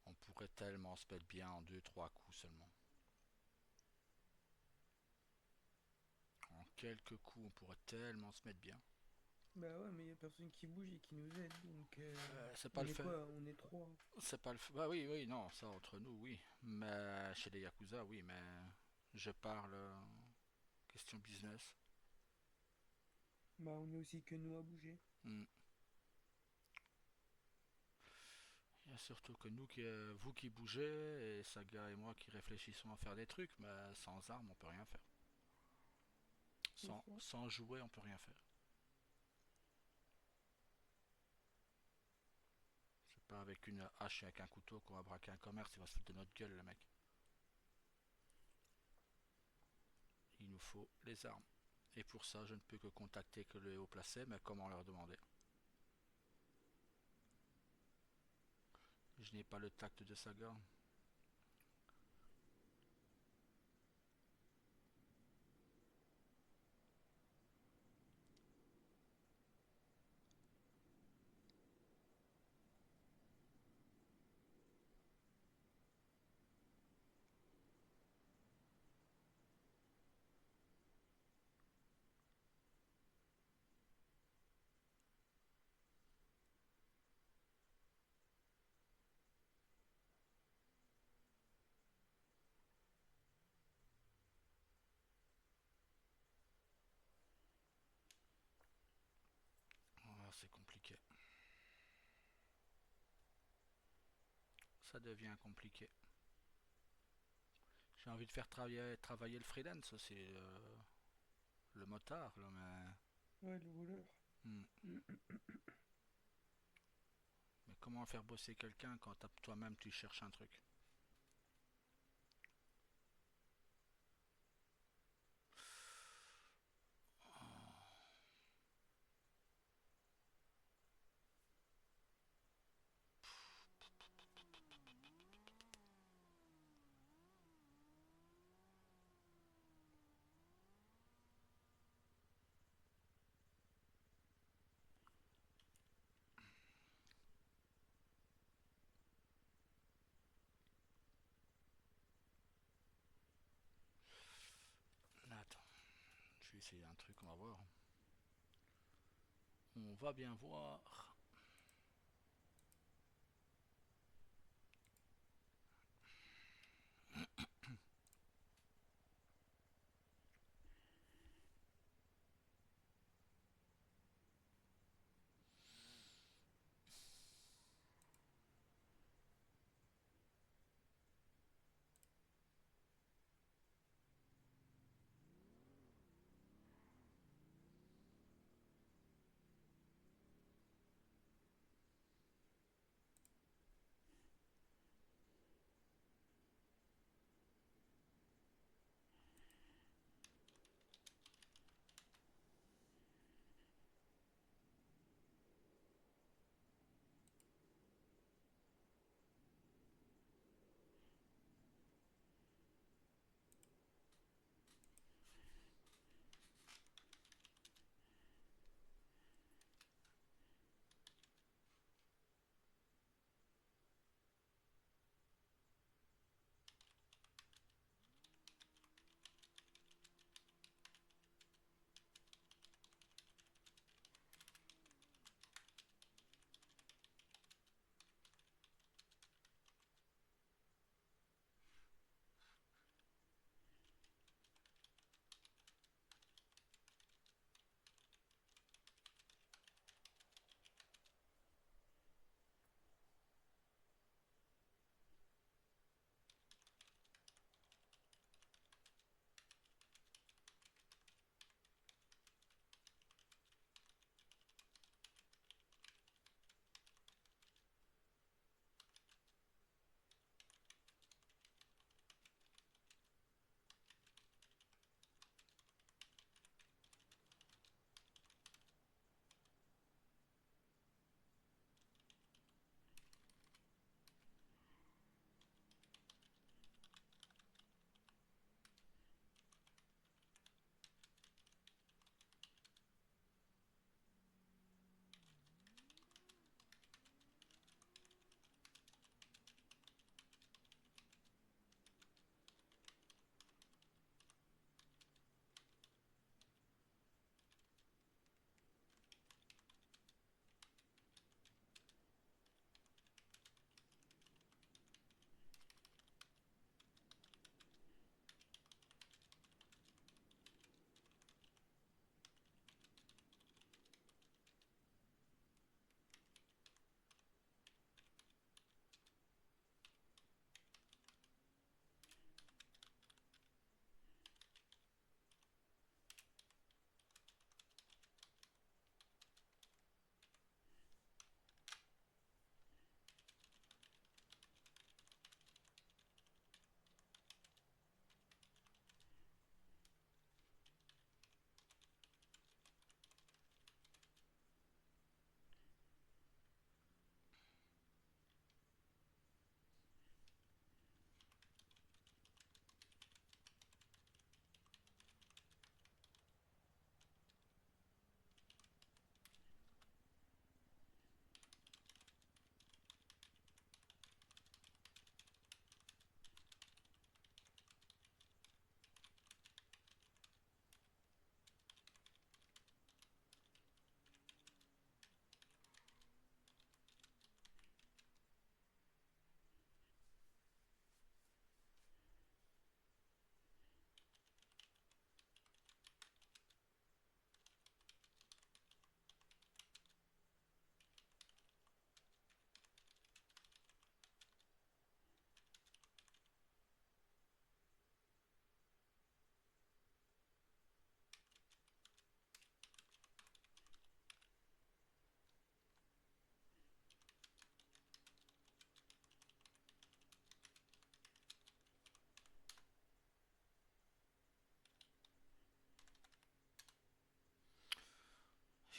On pourrait tellement se mettre bien en deux trois coups seulement. En quelques coups, on pourrait tellement se mettre bien. Bah ouais, mais y a personne qui bouge et qui nous aide, donc C'est pas on le est fait. quoi? On est trois. C'est pas le fait. Bah oui, oui, non, ça entre nous, oui. Mais chez les Yakuza, oui, mais je parle question business. Bah on est aussi que nous à bouger. Hmm. Il y a surtout que nous, vous qui bougez, et Saga et moi qui réfléchissons à faire des trucs, mais sans armes, on peut rien faire. C'est Sans, ça. sans jouer, on peut rien faire. C'est pas avec une hache et avec un couteau qu'on va braquer un commerce, il va se foutre de notre gueule, le mec. Il nous faut les armes. Et pour ça, je ne peux que contacter que le haut placé, mais comment leur demander? Je n'ai pas le tact de Saga. Ah, c'est compliqué. Ça devient compliqué. J'ai envie de faire travailler le freelance aussi, le motard, là, Ouais, le voleur. hmm. Mais comment faire bosser quelqu'un quand toi-même tu cherches un truc? Attends, je vais essayer un truc, on va voir. On va bien voir.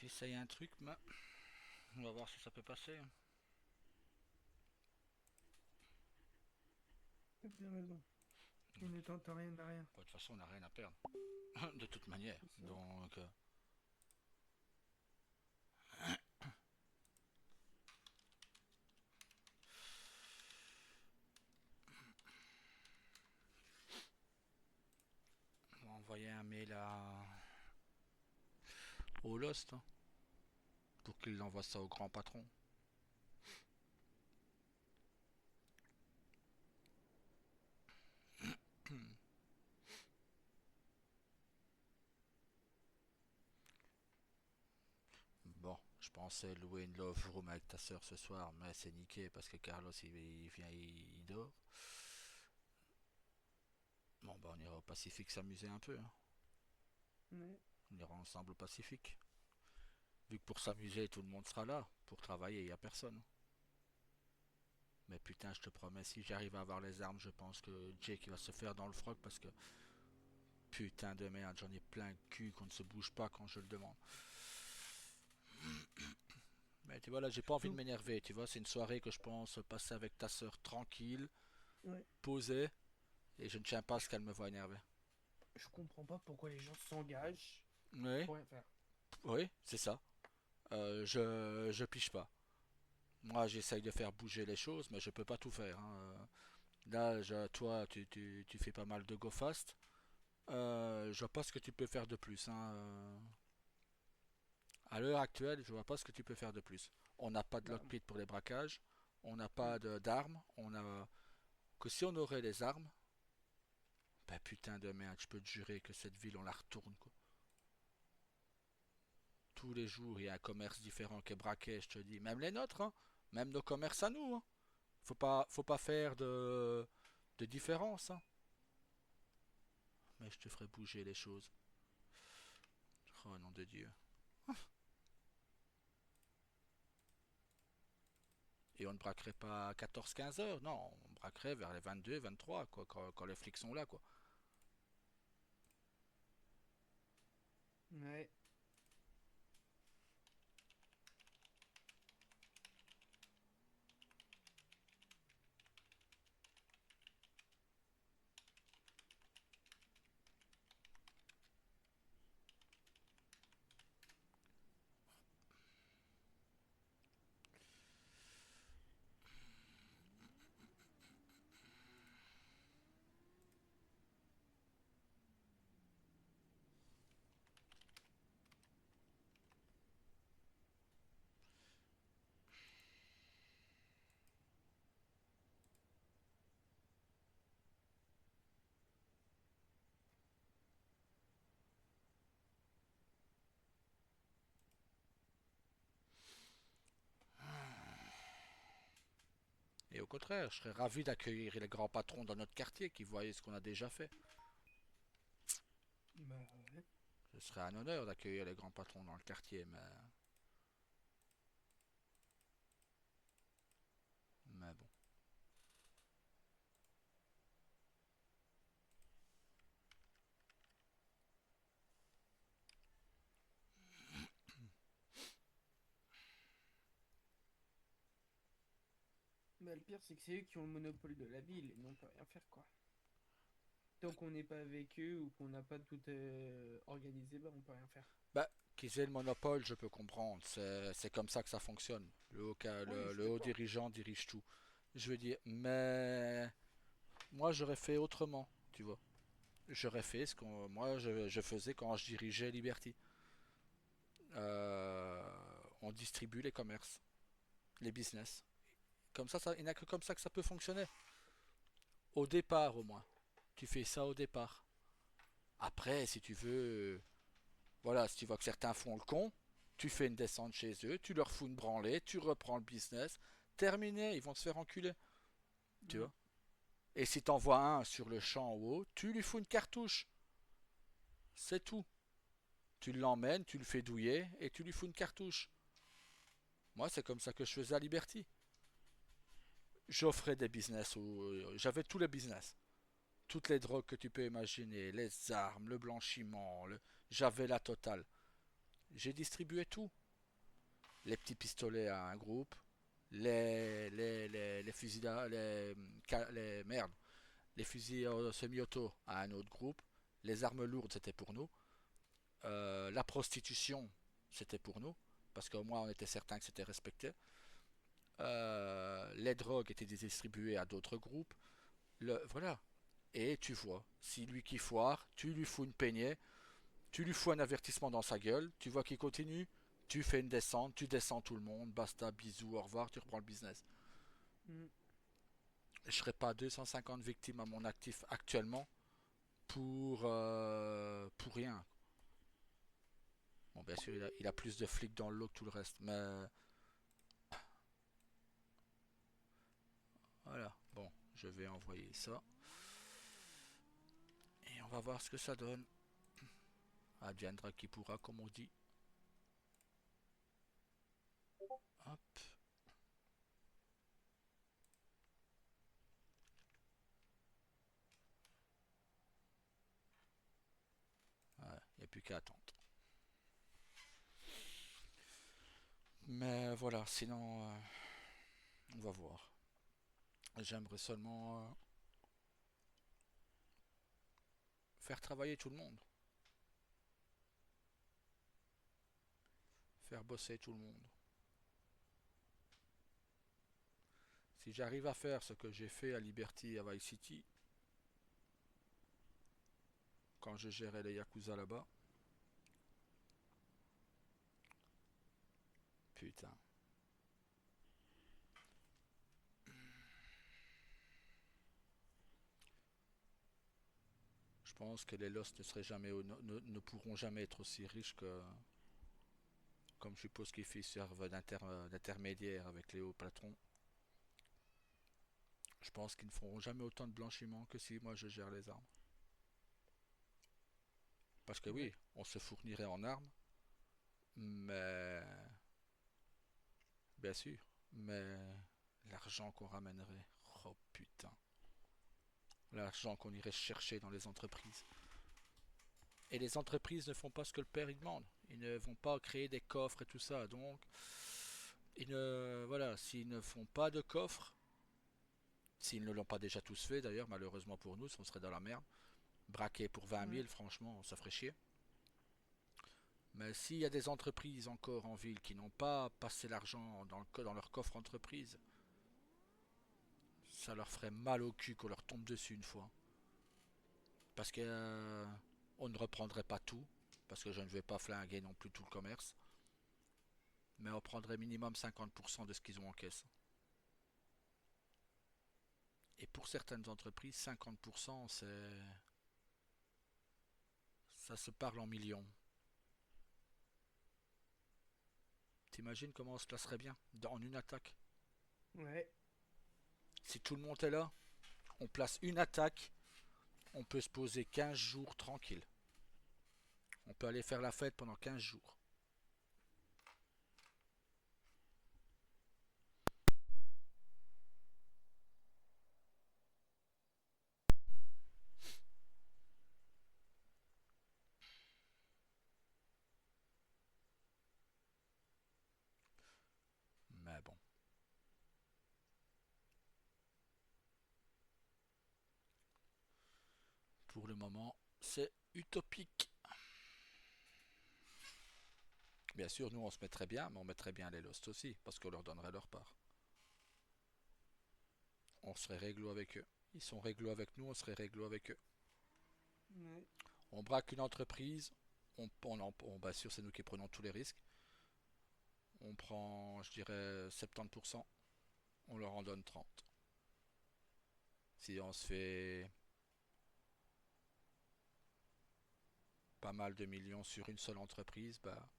j'essaye un truc, mais on va voir si ça peut passer. T'as bien raison. Tu ne tentes rien à rien. Bon, de toute façon, on n'a rien à perdre. De toute manière. C'est ça. Donc, on va envoyer un mail au Lost hein, pour qu'il envoie ça au grand patron. Bon, je pensais louer une love room avec ta soeur ce soir, mais c'est niqué parce que Carlos il vient, il dort. Bon, bah on ira au Pacifique s'amuser un peu. Hein. Ouais. On ira ensemble au Pacifique. Vu que pour s'amuser, tout le monde sera là. Pour travailler, il n'y a personne. Mais putain, je te promets, si j'arrive à avoir les armes, je pense que Jake il va se faire dans le froc parce que putain de merde, j'en ai plein le cul qu'on ne se bouge pas quand je le demande. Mais tu vois, là, j'ai pas envie de Surtout, m'énerver, tu vois, c'est une soirée que je pense passer avec ta soeur tranquille, ouais, posée, et je ne tiens pas à ce qu'elle me voit énervé. je comprends pas pourquoi les gens s'engagent Oui, pour rien faire. oui, c'est ça. Je piche pas. Moi, j'essaye de faire bouger les choses, mais je peux pas tout faire. Hein. Là, toi, tu fais pas mal de go fast. Je vois pas ce que tu peux faire de plus. Hein. À l'heure actuelle, je vois pas ce que tu peux faire de plus. On n'a pas de Bah, lockpick pour les braquages. On n'a mm, pas d'armes. On a que si on aurait les armes, bah putain de merde, je peux te jurer que cette ville on la retourne quoi. Tous les jours il y a un commerce différent qui est braqué, je te dis. Même les nôtres, hein. Même nos commerces à nous. Hein. Faut pas faire de différence. Hein. Mais je te ferai bouger les choses. Oh nom de Dieu. Et on ne braquerait pas à 14-15 heures, non, on braquerait vers les 22, 23, quoi, quand les flics sont là, quoi. ouais. Et au contraire, je serais ravi d'accueillir les grands patrons dans notre quartier qui voyaient ce qu'on a déjà fait. Bah, ouais. Ce serait un honneur d'accueillir les grands patrons dans le quartier, mais bon. Bah, le pire, c'est que c'est eux qui ont le monopole de la ville et nous, on peut rien faire, quoi. Tant qu'on n'est pas avec eux ou qu'on n'a pas tout organisé, bah, on peut rien faire. Bah, qu'ils aient le monopole, je peux comprendre. C'est comme ça que ça fonctionne. Oui, je suis Le haut d'accord. dirigeant dirige tout. Je veux dire, mais moi j'aurais fait autrement, tu vois. J'aurais fait ce qu'on moi je faisais quand je dirigeais Liberty. Euh, on distribue les commerces, les business. Comme ça, il n'y a que comme ça que ça peut fonctionner. Au départ, au moins. Tu fais ça au départ. Après, si tu veux, voilà, si tu vois que certains font le con, tu fais une descente chez eux, tu leur fous une branlée, tu reprends le business, terminé, ils vont se faire enculer, tu Mm. vois. Et si t'en vois un sur le champ en haut, tu lui fous une cartouche. C'est tout. Tu l'emmènes, tu le fais douiller et tu lui fous une cartouche. Moi, c'est comme ça que je faisais à Liberty. J'offrais des business, j'avais tous les business. Toutes les drogues que tu peux imaginer, les armes, le blanchiment, j'avais la totale. J'ai distribué tout. Les petits pistolets à un groupe, les fusils, merde, les fusils semi-auto à un autre groupe, les armes lourdes c'était pour nous, la prostitution c'était pour nous, parce qu'au moins on était certain que c'était respecté. Les drogues étaient distribuées à d'autres groupes. Voilà. Et tu vois, si lui qui foire, tu lui fous une peignée, tu lui fous un avertissement dans sa gueule, tu vois qu'il continue, tu fais une descente, tu descends tout le monde, basta, bisous, au revoir, tu reprends le business. Mm. Je serais pas 250 victimes à mon actif actuellement pour rien. Bon, bien sûr, il a plus de flics dans le lot que tout le reste, mais voilà. Bon, je vais envoyer ça et on va voir ce que ça donne. Adviendra qui pourra, comme on dit. Hop. Il n'y a plus qu'à attendre. Mais voilà, sinon, on va voir. J'aimerais seulement faire travailler tout le monde. Faire bosser tout le monde. Si j'arrive à faire ce que j'ai fait à Liberty et à Vice City, quand je gérais les Yakuza là-bas, putain. Je pense que les Lost ne seraient jamais, ne pourront jamais être aussi riches que, comme je suppose qu'ils servent d'intermédiaire avec les hauts patrons. Je pense qu'ils ne feront jamais autant de blanchiment que si moi je gère les armes. Parce que oui, Ouais. on se fournirait en armes, mais bien sûr, mais l'argent qu'on ramènerait, oh putain, l'argent qu'on irait chercher dans les entreprises. Et les entreprises ne font pas ce que le père il demande. Ils ne vont pas créer des coffres et tout ça. Donc, voilà, s'ils ne font pas de coffres, s'ils ne l'ont pas déjà tous fait d'ailleurs, malheureusement pour nous, on serait dans la merde. Braquer pour 20 Ouais. 000, franchement, ça ferait chier. Mais s'il y a des entreprises encore en ville qui n'ont pas passé l'argent dans leur coffre entreprise, ça leur ferait mal au cul qu'on leur tombe dessus une fois. Parce que on ne reprendrait pas tout, parce que je ne vais pas flinguer non plus tout le commerce, mais on prendrait minimum 50% de ce qu'ils ont en caisse. Et pour certaines entreprises, 50%, ça se parle en millions. T'imagines comment on se placerait bien dans une attaque? Ouais. Si tout le monde est là, on place une attaque, on peut se poser 15 jours tranquille. On peut aller faire la fête pendant 15 jours. Mais bon. Pour le moment, c'est utopique. Bien sûr, nous on se mettrait bien, mais on mettrait bien les Lost aussi, parce qu'on leur donnerait leur part. On serait réglo avec eux. Ils sont réglo avec nous, on serait réglo avec eux. Ouais. On braque une entreprise, bien sûr c'est nous qui prenons tous les risques. On prend, je dirais, 70%, on leur en donne 30. Si on se fait pas mal de millions sur une seule entreprise, bah,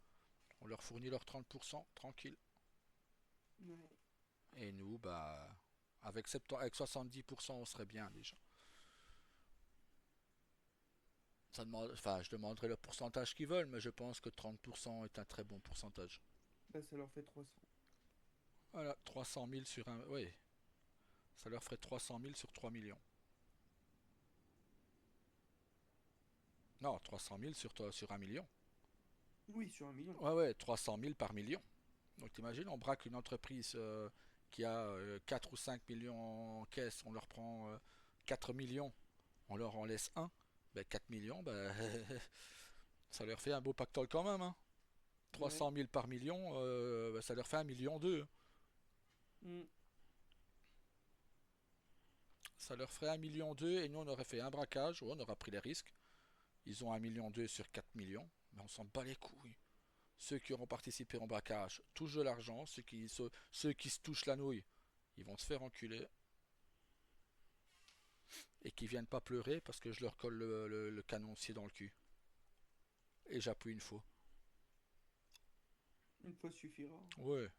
on leur fournit leurs 30%, tranquille. Ouais. Et nous, bah, avec 70%, on serait bien déjà. Enfin, je demanderai le pourcentage qu'ils veulent, mais je pense que 30% est un très bon pourcentage. Là, ça leur fait 300. Voilà, 300 000 sur un... Oui, ça leur ferait 300 000 sur 3 millions. Non, 300 000 sur 1 million. Oui, sur 1 million. Ouais, ouais, 300 000 par million. Donc t'imagines, on braque une entreprise qui a 4 ou 5 millions en caisse, on leur prend 4 millions, on leur en laisse un, ben 4 millions, ben, ça leur fait un beau pactole quand même, hein. Ouais. 300 000 par million, ben, ça leur fait 1,2 million. Mm. Ça leur ferait 1,2 million et nous on aurait fait un braquage, ouais, on aura pris les risques. Ils ont 1,2 million sur 4 millions, mais on s'en bat les couilles. Ceux qui auront participé au braquage touchent de l'argent, ceux qui se touchent la nouille, ils vont se faire enculer et qui viennent pas pleurer parce que je leur colle le canoncier dans le cul. Et j'appuie une fois. Une fois suffira. Ouais,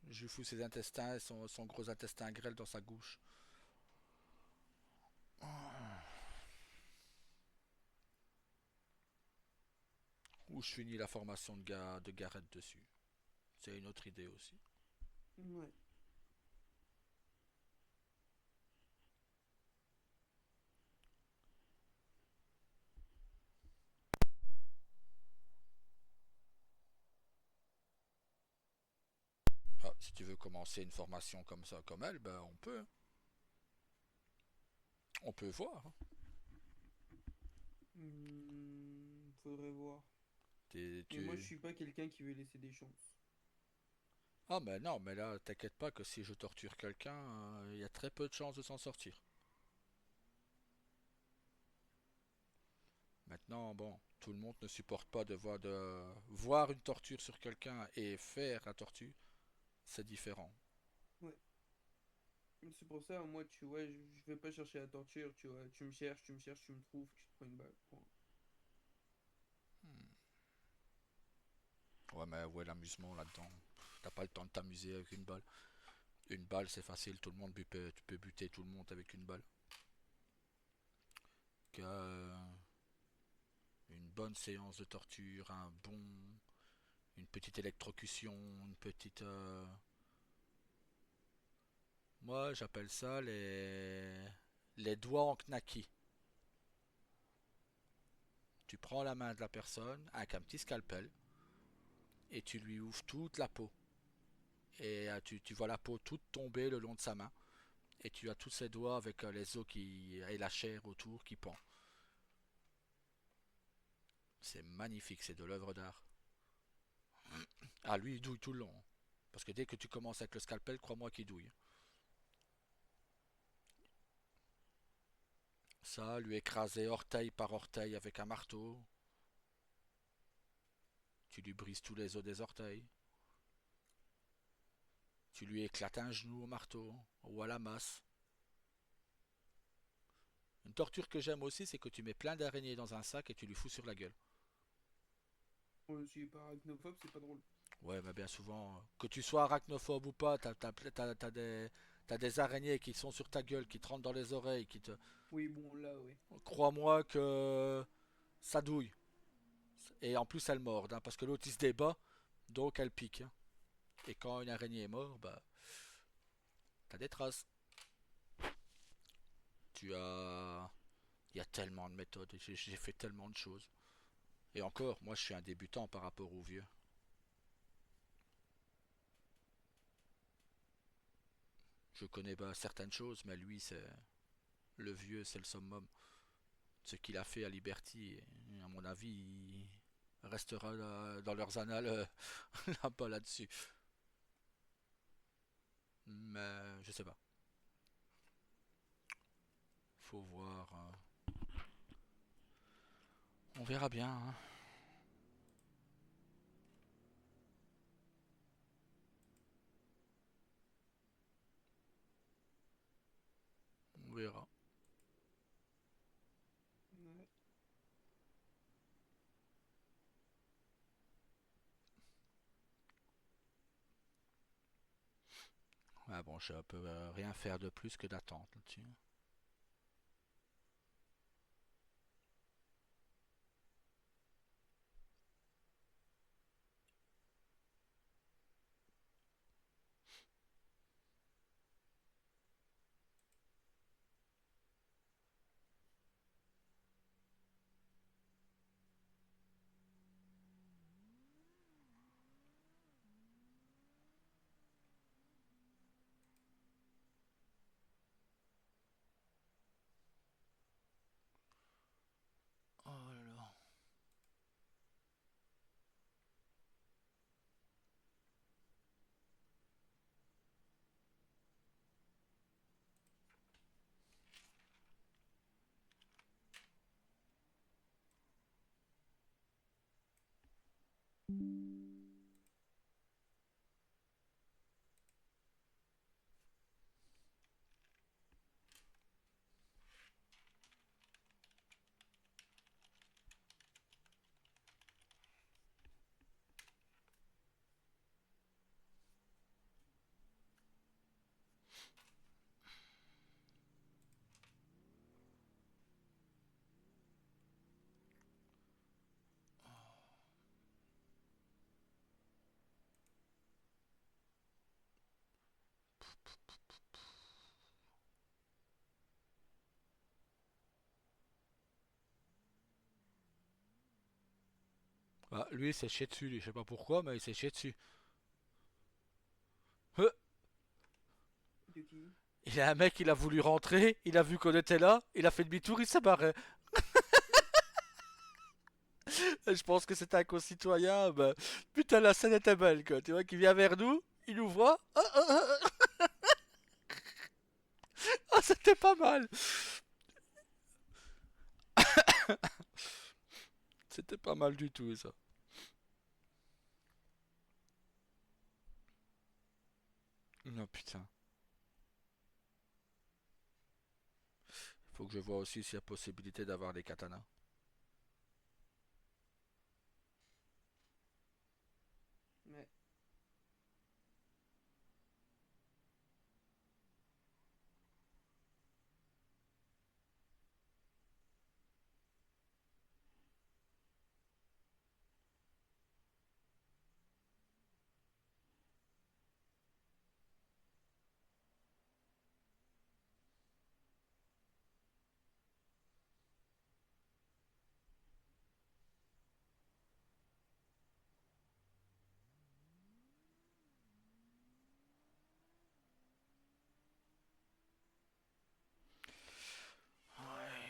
je lui fous ses intestins, son gros intestin grêle dans sa gouche. Ou je finis la formation de Garrett dessus. C'est une autre idée aussi. Ouais. Ah, si tu veux commencer une formation comme ça, comme elle, ben on peut. On peut voir. Faudrait voir. T'es- Mais moi, je tu... suis pas quelqu'un qui veut laisser des chances. Ah mais non, mais là, t'inquiète pas que si je torture quelqu'un, il y a très peu de chances de s'en sortir. Maintenant, bon, tout le monde ne supporte pas voir une torture sur quelqu'un et faire la torture, c'est différent. Ouais. C'est pour ça, moi, tu vois, je vais pas chercher la torture, tu vois. Tu me cherches, tu me trouves, tu te prends une balle. Point. Ouais, mais où est l'amusement là-dedans? T'as pas le temps de t'amuser avec une balle. Une balle, c'est facile, tu peux buter tout le monde avec une balle. Une bonne séance de torture, une petite électrocution, une petite. Moi, j'appelle ça les doigts en knacky. Tu prends la main de la personne avec un petit scalpel et tu lui ouvres toute la peau. Et tu vois la peau toute tomber le long de sa main. Et tu as tous ses doigts avec les os et la chair autour qui pend. C'est magnifique, c'est de l'œuvre d'art. Ah, lui, il douille tout le long. Parce que dès que tu commences avec le scalpel, crois-moi qu'il douille. Ça, lui écraser orteil par orteil avec un marteau. Tu lui brises tous les os des orteils. Tu lui éclates un genou au marteau ou à la masse. Une torture que j'aime aussi, c'est que tu mets plein d'araignées dans un sac et tu lui fous sur la gueule. Moi, je suis pas arachnophobe, c'est pas drôle. Ouais, mais bien souvent, que tu sois arachnophobe ou pas, t'as des araignées qui sont sur ta gueule, qui te rentrent dans les oreilles, qui te. Oui, bon, là, ouais. Crois-moi que ça douille. Et en plus, elles mordent, hein, parce que l'autre il se débat, donc elle pique, hein. Et quand une araignée est morte, bah, t'as des traces. Tu as. Il y a tellement de méthodes, j'ai fait tellement de choses. Et encore, moi je suis un débutant par rapport aux vieux. Je connais pas certaines choses, mais lui, c'est. Le vieux, c'est le summum. Ce qu'il a fait à Liberty, à mon avis, il restera dans leurs annales là-bas là-dessus. Mais je sais pas. Faut voir. On verra bien, hein. On verra. Ouais. Ouais, bon, je peux rien faire de plus que d'attendre là-dessus. Ah, lui, il s'est chié dessus, lui. Je sais pas pourquoi, mais il s'est chié dessus. Euh, De qui? Il y a un mec, il a voulu rentrer, il a vu qu'on était là, il a fait demi-tour, il s'est barré. Je pense que c'était un concitoyen. Bah, putain, la scène était belle, quoi. Tu vois, qui vient vers nous, il nous voit. Ah, c'était pas mal. C'était pas mal du tout, ça. Non, putain. Faut que je vois aussi s'il y a possibilité d'avoir les katanas. Ouais. Ouais.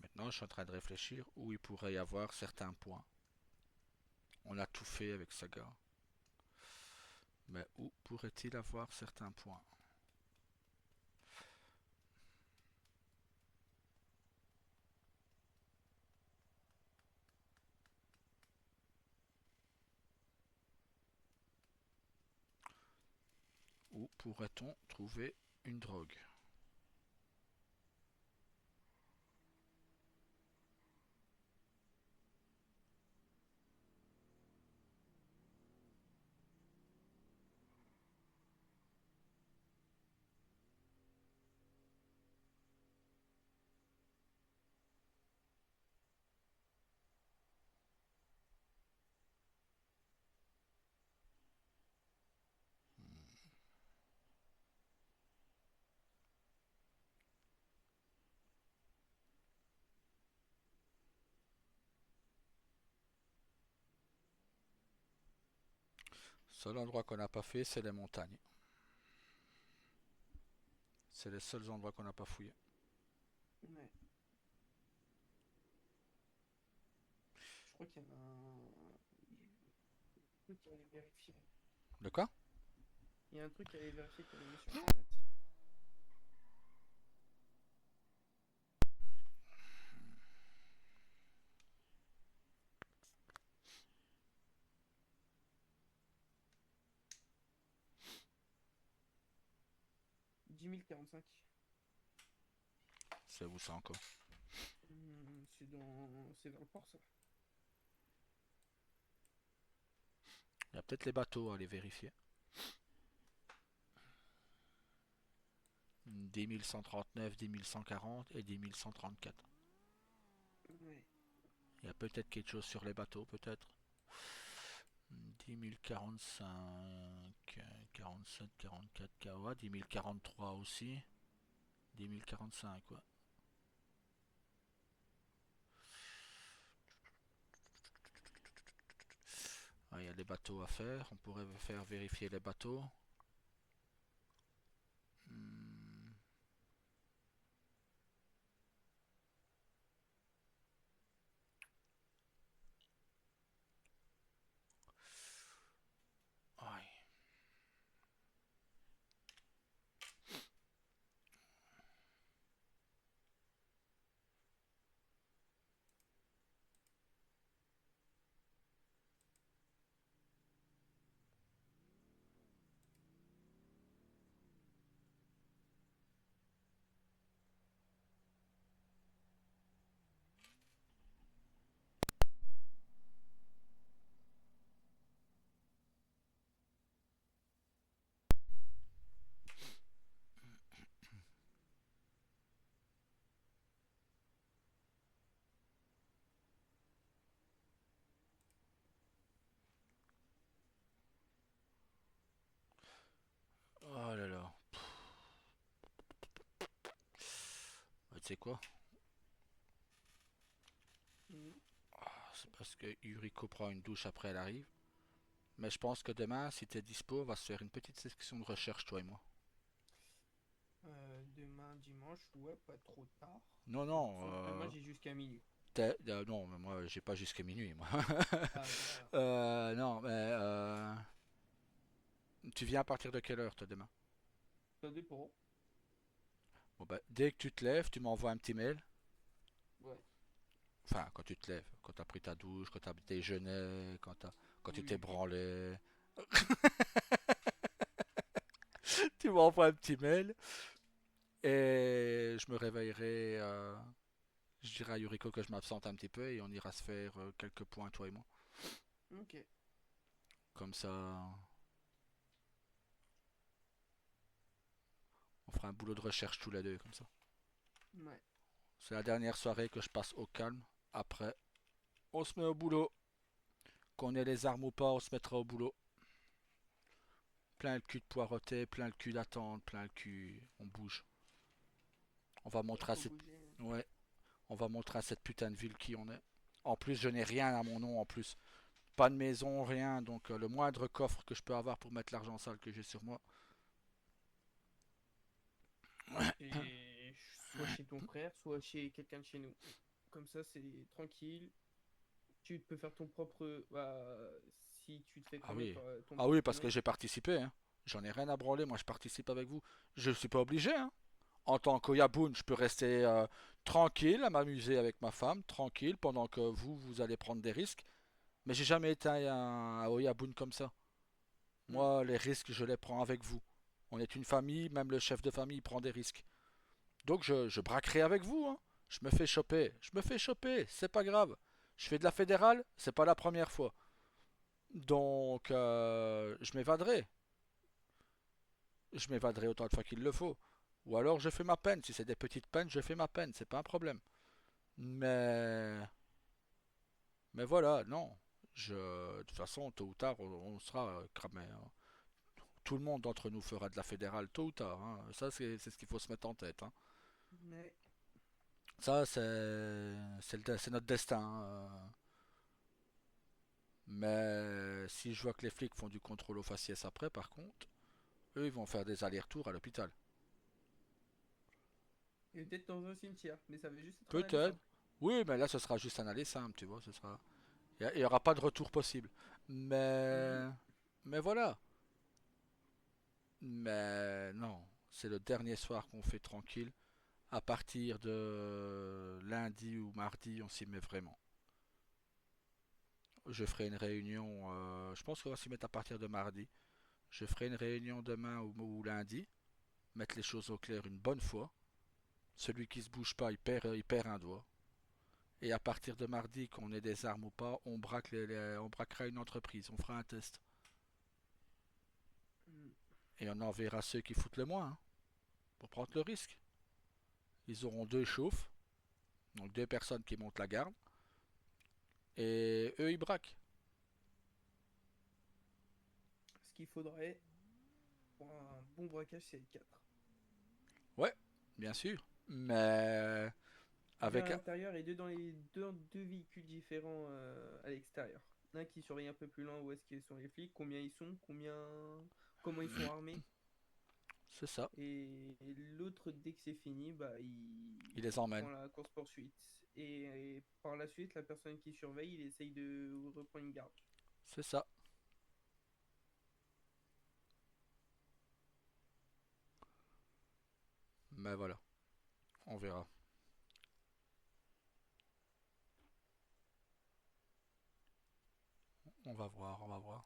Maintenant, je suis en train de réfléchir où il pourrait y avoir certains points. On a tout fait avec Saga. Mais où pourrait-il avoir certains points? Où pourrait-on trouver une drogue? Seul endroit qu'on n'a pas fait, c'est les montagnes. C'est les seuls endroits qu'on n'a pas fouillés. Ouais. Je crois qu'il y en a un. Il y a un truc à aller vérifier. De quoi? Il y a un truc à aller vérifier qu'on a mis sur internet. 10 045. C'est où ça encore? C'est dans. C'est vers le port, ça. Il y a peut-être les bateaux à aller vérifier. 10 139, 10 140 et 10 134. Ouais. Il y a peut-être quelque chose sur les bateaux, peut-être. 10 045, 47, 44 KOA, 10 043 aussi. 10 045, ouais. Ah, il y a les bateaux à faire. On pourrait faire vérifier les bateaux. Hmm. Ouais. tu sais quoi? Mhm. C'est parce que Yuriko prend une douche après elle arrive. Mais je pense que demain, si t'es dispo, on va se faire une petite section de recherche, toi et moi. Demain dimanche, ouais, pas trop tard. Non, De toute non, façon, demain j'ai jusqu'à minuit. non, mais moi, j'ai pas jusqu'à minuit, moi. Ah bah voilà. Non, mais tu viens à partir de quelle heure, toi, demain? Ça dépend. Bon, bah, dès que tu te lèves, tu m'envoies un petit mail. Ouais. Enfin, quand tu te lèves, quand t'as pris ta douche, quand t'as déjeuné, quand tu t'es Oui. branlé. Tu m'envoies un petit mail et je me réveillerai. Je dirai à Yuriko que je m'absente un petit peu et on ira se faire quelques points, toi et moi. Ok. Comme ça, on fera un boulot de recherche tous les deux, comme ça. Ouais. C'est la dernière soirée que je passe au calme. Après, on se met au boulot. Qu'on ait les armes ou pas, on se mettra au boulot. Plein le cul de poireauté, plein le cul d'attente, plein le cul. On bouge. On va Ouais, montrer à faut cette. bouger. Ouais, on va montrer à cette putain de ville qui on est. En plus, je n'ai rien à mon nom en plus. Pas de maison, rien. Donc, le moindre coffre que je peux avoir pour mettre l'argent sale que j'ai sur moi. Et soit chez ton frère, soit chez quelqu'un de chez nous. Comme ça, c'est tranquille. Tu peux faire ton propre. Bah, si tu te fais Ah connaître oui. par ton Ah oui, propre parce que nom. j'ai participé, hein. J'en ai rien à branler, moi je participe avec vous. Je suis pas obligé, hein. En tant qu'Oyaboun, je peux rester tranquille à m'amuser avec ma femme, tranquille, pendant que vous allez prendre des risques. Mais j'ai jamais été un Oyaboun comme ça. Hmm. Moi, les risques, je les prends avec vous. On est une famille, même le chef de famille prend des risques. Donc je braquerai avec vous, hein. Je me fais choper, c'est pas grave. Je fais de la fédérale, c'est pas la première fois. Donc je m'évaderai. Je m'évaderai autant de fois qu'il le faut. Ou alors je fais ma peine. Si c'est des petites peines, je fais ma peine. C'est pas un problème. Mais. Mais voilà, non. De toute façon, tôt ou tard, on sera cramé, hein. Tout le monde d'entre nous fera de la fédérale tôt ou tard, hein. Ça, c'est ce qu'il faut se mettre en tête, hein. Mais Ça, c'est notre destin, hein. Mais si je vois que les flics font du contrôle au faciès après, par contre, eux, ils vont faire des allers-retours à l'hôpital. et peut-être dans un cimetière. Mais ça va juste être un aller Peut-être. simple. Oui, mais là, ce sera juste un aller simple, tu vois. Il y aura pas de retour possible. Mhm. Mais. Mais voilà. Mais non. C'est le dernier soir qu'on fait tranquille. À partir de lundi ou mardi, on s'y met vraiment. Je ferai une réunion. Je pense qu'on va s'y mettre à partir de mardi. Je ferai une réunion demain ou lundi. Mettre les choses au clair une bonne fois. Celui qui se bouge pas, il perd un doigt. Et à partir de mardi, qu'on ait des armes ou pas, on braquera une entreprise. On fera un test. Mhm. Et on enverra ceux qui foutent le moins, hein, pour prendre le risque. Ils auront deux chauffes, donc deux personnes qui montent la garde, et eux ils braquent. Ce qu'il faudrait pour un bon braquage, c'est être 4. Ouais, bien sûr. Mais Deux à avec. l'intérieur et deux dans les deux véhicules différents à l'extérieur. Un qui surveille un peu plus loin où est-ce qu'ils sont les flics, combien ils sont, comment ils sont armés. C'est ça. Et l'autre, dès que c'est fini, bah, Ils les il emmènent. prend la course-poursuite. Et par la suite, la personne qui surveille, il essaye de reprendre une garde. C'est ça. Mais voilà. On verra. On va voir, on va voir.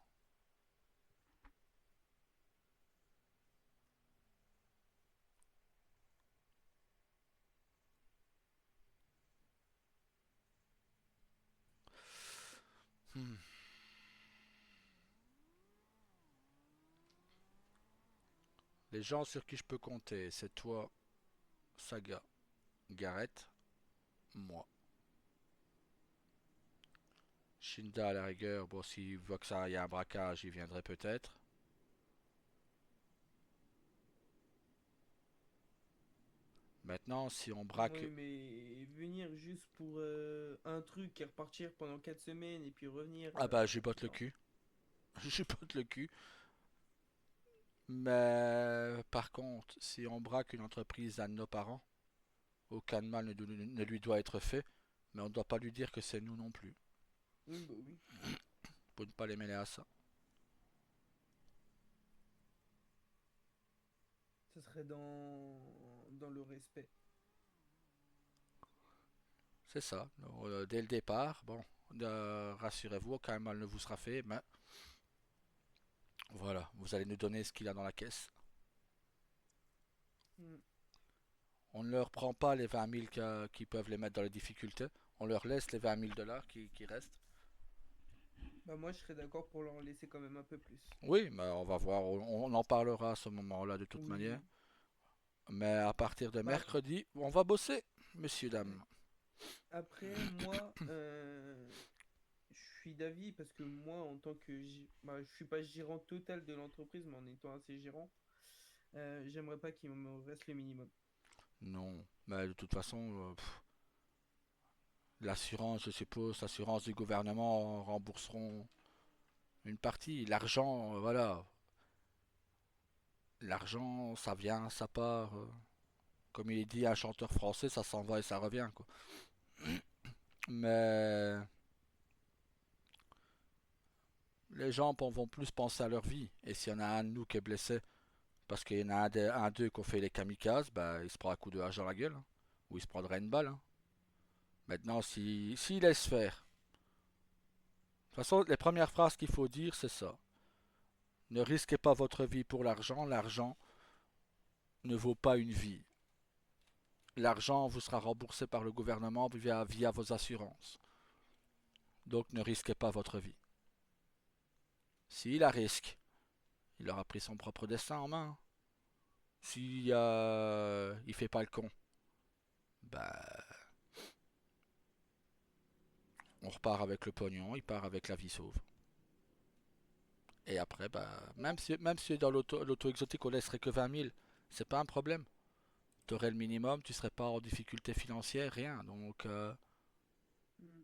Hmm. Les gens sur qui je peux compter, c'est toi, Saga, Gareth, moi. Shinda à la rigueur, bon s'il voit que ça y a un braquage, il viendrait peut-être. Maintenant, si on braque... Oui, mais venir juste pour un truc et repartir pendant 4 semaines et puis revenir. Ah bah, je lui botte le Non. cul. Je lui botte le cul. Mais par contre, si on braque une entreprise d'un de nos parents, aucun mal ne lui doit être fait, mais on ne doit pas lui dire que c'est nous non plus, Oui, bah oui. pour ne pas les mêler à ça. Ce serait dans le respect. C'est ça. Donc, dès le départ, bon, rassurez-vous, aucun mal ne vous sera fait, mais voilà, vous allez nous donner ce qu'il y a dans la caisse. Hmm. On ne leur prend pas les 20 000 qui peuvent les mettre dans les difficultés, on leur laisse les 20 000 dollars qui restent. Bah moi je serais d'accord pour leur laisser quand même un peu plus. Oui, mais on va voir, on en parlera à ce moment-là de toute Oui, manière. oui. Mais à partir de Bah, mercredi, on va bosser, messieurs, dames. après, moi, je suis d'avis parce que moi, en tant que... bah, je suis pas gérant total de l'entreprise, mais en étant assez gérant, j'aimerais pas qu'il me reste le minimum. Non, mais de toute façon, l'assurance, je suppose, l'assurance du gouvernement rembourseront une partie. L'argent, voilà, l'argent, ça vient, ça part. Comme il dit un chanteur français, ça s'en va et ça revient, quoi. Mais les gens vont plus penser à leur vie. Et s'il y en a un de nous qui est blessé, parce qu'il y en a un d'eux qui ont fait les kamikazes, bah, il se prend un coup de hache dans la gueule, hein. Ou il se prendrait une balle, hein. Maintenant, s'il laisse faire. De toute façon, les premières phrases qu'il faut dire, c'est ça. Ne risquez pas votre vie pour l'argent. L'argent ne vaut pas une vie. L'argent vous sera remboursé par le gouvernement via vos assurances. Donc ne risquez pas votre vie. S'il la risque, il aura pris son propre destin en main. Si il fait pas le con, bah on repart avec le pognon, il part avec la vie sauve. Et après, bah, même si dans l'auto exotique on laisserait que 20 000, c'est pas un problème. Tu aurais le minimum, tu serais pas en difficulté financière, rien. Donc, Hmm.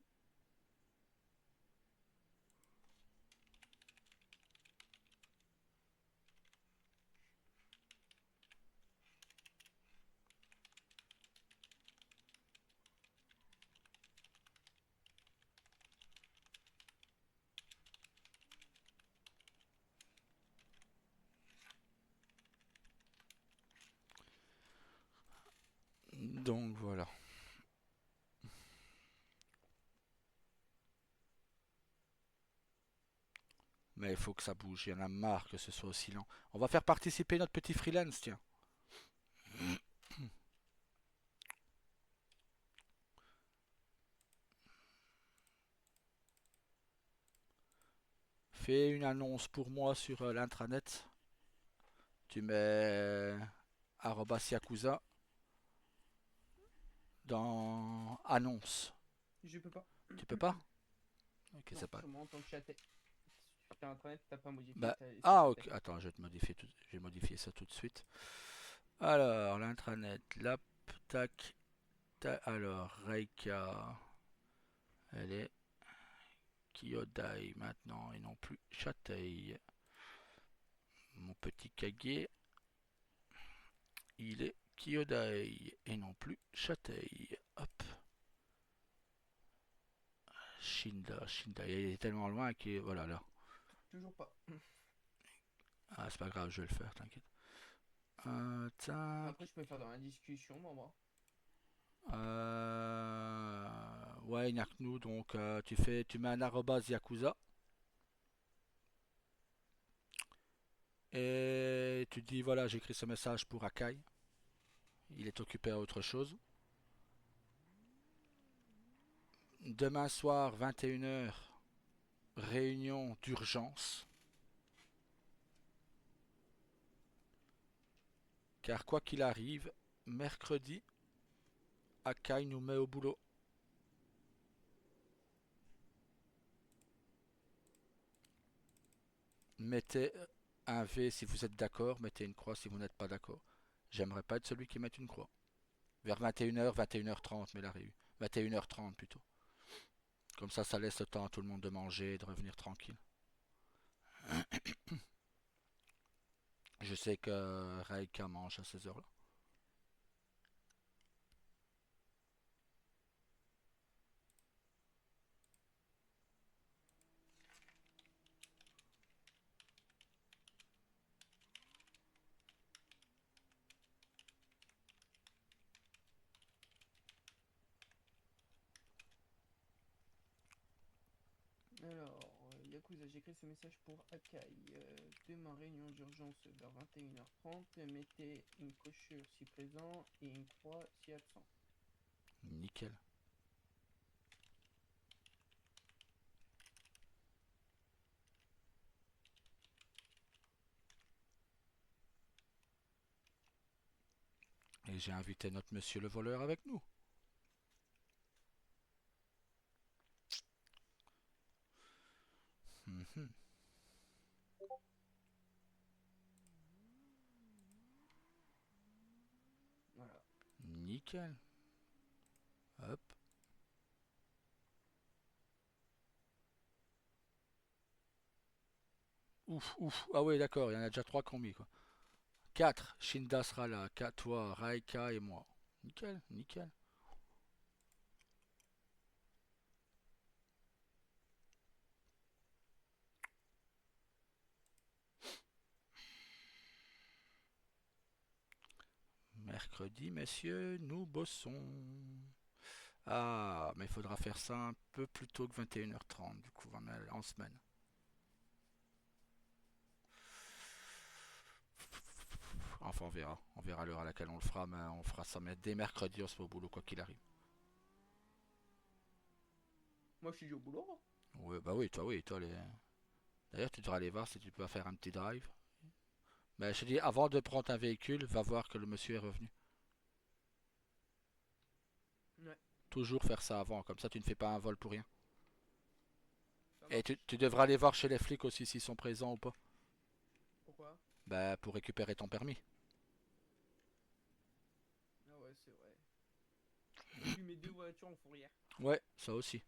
donc voilà. Mais il faut que ça bouge, il y en a marre que ce soit aussi lent. On va faire participer notre petit freelance, tiens. Fais une annonce pour moi sur l'intranet. Tu mets arobase Yakuza dans annonce. Je peux pas. Tu peux pas? Ok, Non, c'est pas. sur moi en tant que chaté. Sur internet, t'as pas modifié, Bah, t'as laissé ah, chaté. ok. Attends, je vais modifier ça tout de suite. Alors, l'intranet, là, tac, tac. Alors, Reika, elle est Kyodai maintenant et non plus Châteil. Mon petit Kage, il est Kyodai et non plus Châteil. Hop. Shinda, il est tellement loin qu'il est... Voilà, là. Toujours pas. Ah, c'est pas grave, je vais le faire, t'inquiète. Tac. Après, je peux faire dans la discussion, moi. Ouais, il n'y a que nous, donc tu mets un arrobase Yakuza et tu dis voilà, j'écris ce message pour Akai. Il est occupé à autre chose. Demain soir, 21 h, réunion d'urgence. Car quoi qu'il arrive, mercredi, Akai nous met au boulot. Mettez un V si vous êtes d'accord, mettez une croix si vous n'êtes pas d'accord. J'aimerais pas être celui qui met une croix. Vers 21h, 21h30, mais la réu. 21h30 plutôt. Comme ça laisse le temps à tout le monde de manger et de revenir tranquille. Je sais que Raika mange à ces heures-là. Alors, Yakuza, j'écris ce message pour Akai. Demain, réunion d'urgence vers 21h30. Mettez une coiffure si présent et une croix si absent. Nickel. Et j'ai invité notre monsieur le voleur avec nous. Mhm. Voilà. Nickel. Hop. Ouf, ouf. Ah ouais, d'accord, il y en a déjà 3 combi, quoi. 4. Shinda sera là. 4, toi, Raika et moi. Nickel, nickel. Mercredi, messieurs, nous bossons. Ah, mais il faudra faire ça un peu plus tôt que 21h30, du coup, en semaine. Enfin, on verra. On verra l'heure à laquelle on le fera, mais on fera ça mais dès mercredi, on se met au boulot, quoi qu'il arrive. Moi, je suis au boulot. Ouais, bah oui, toi, les... D'ailleurs, tu devras aller voir si tu peux faire un petit drive. Mais je te dis, avant de prendre un véhicule, va voir que le monsieur est revenu. Ouais, Toujours faire ça avant, comme ça tu ne fais pas un vol pour rien. ça Et marche. tu devras aller voir chez les flics aussi s'ils sont présents ou pas. Pourquoi? Bah, pour récupérer ton permis. Ah ouais, c'est vrai. Et puis mes 2 voitures en fourrière. Ouais, ça aussi.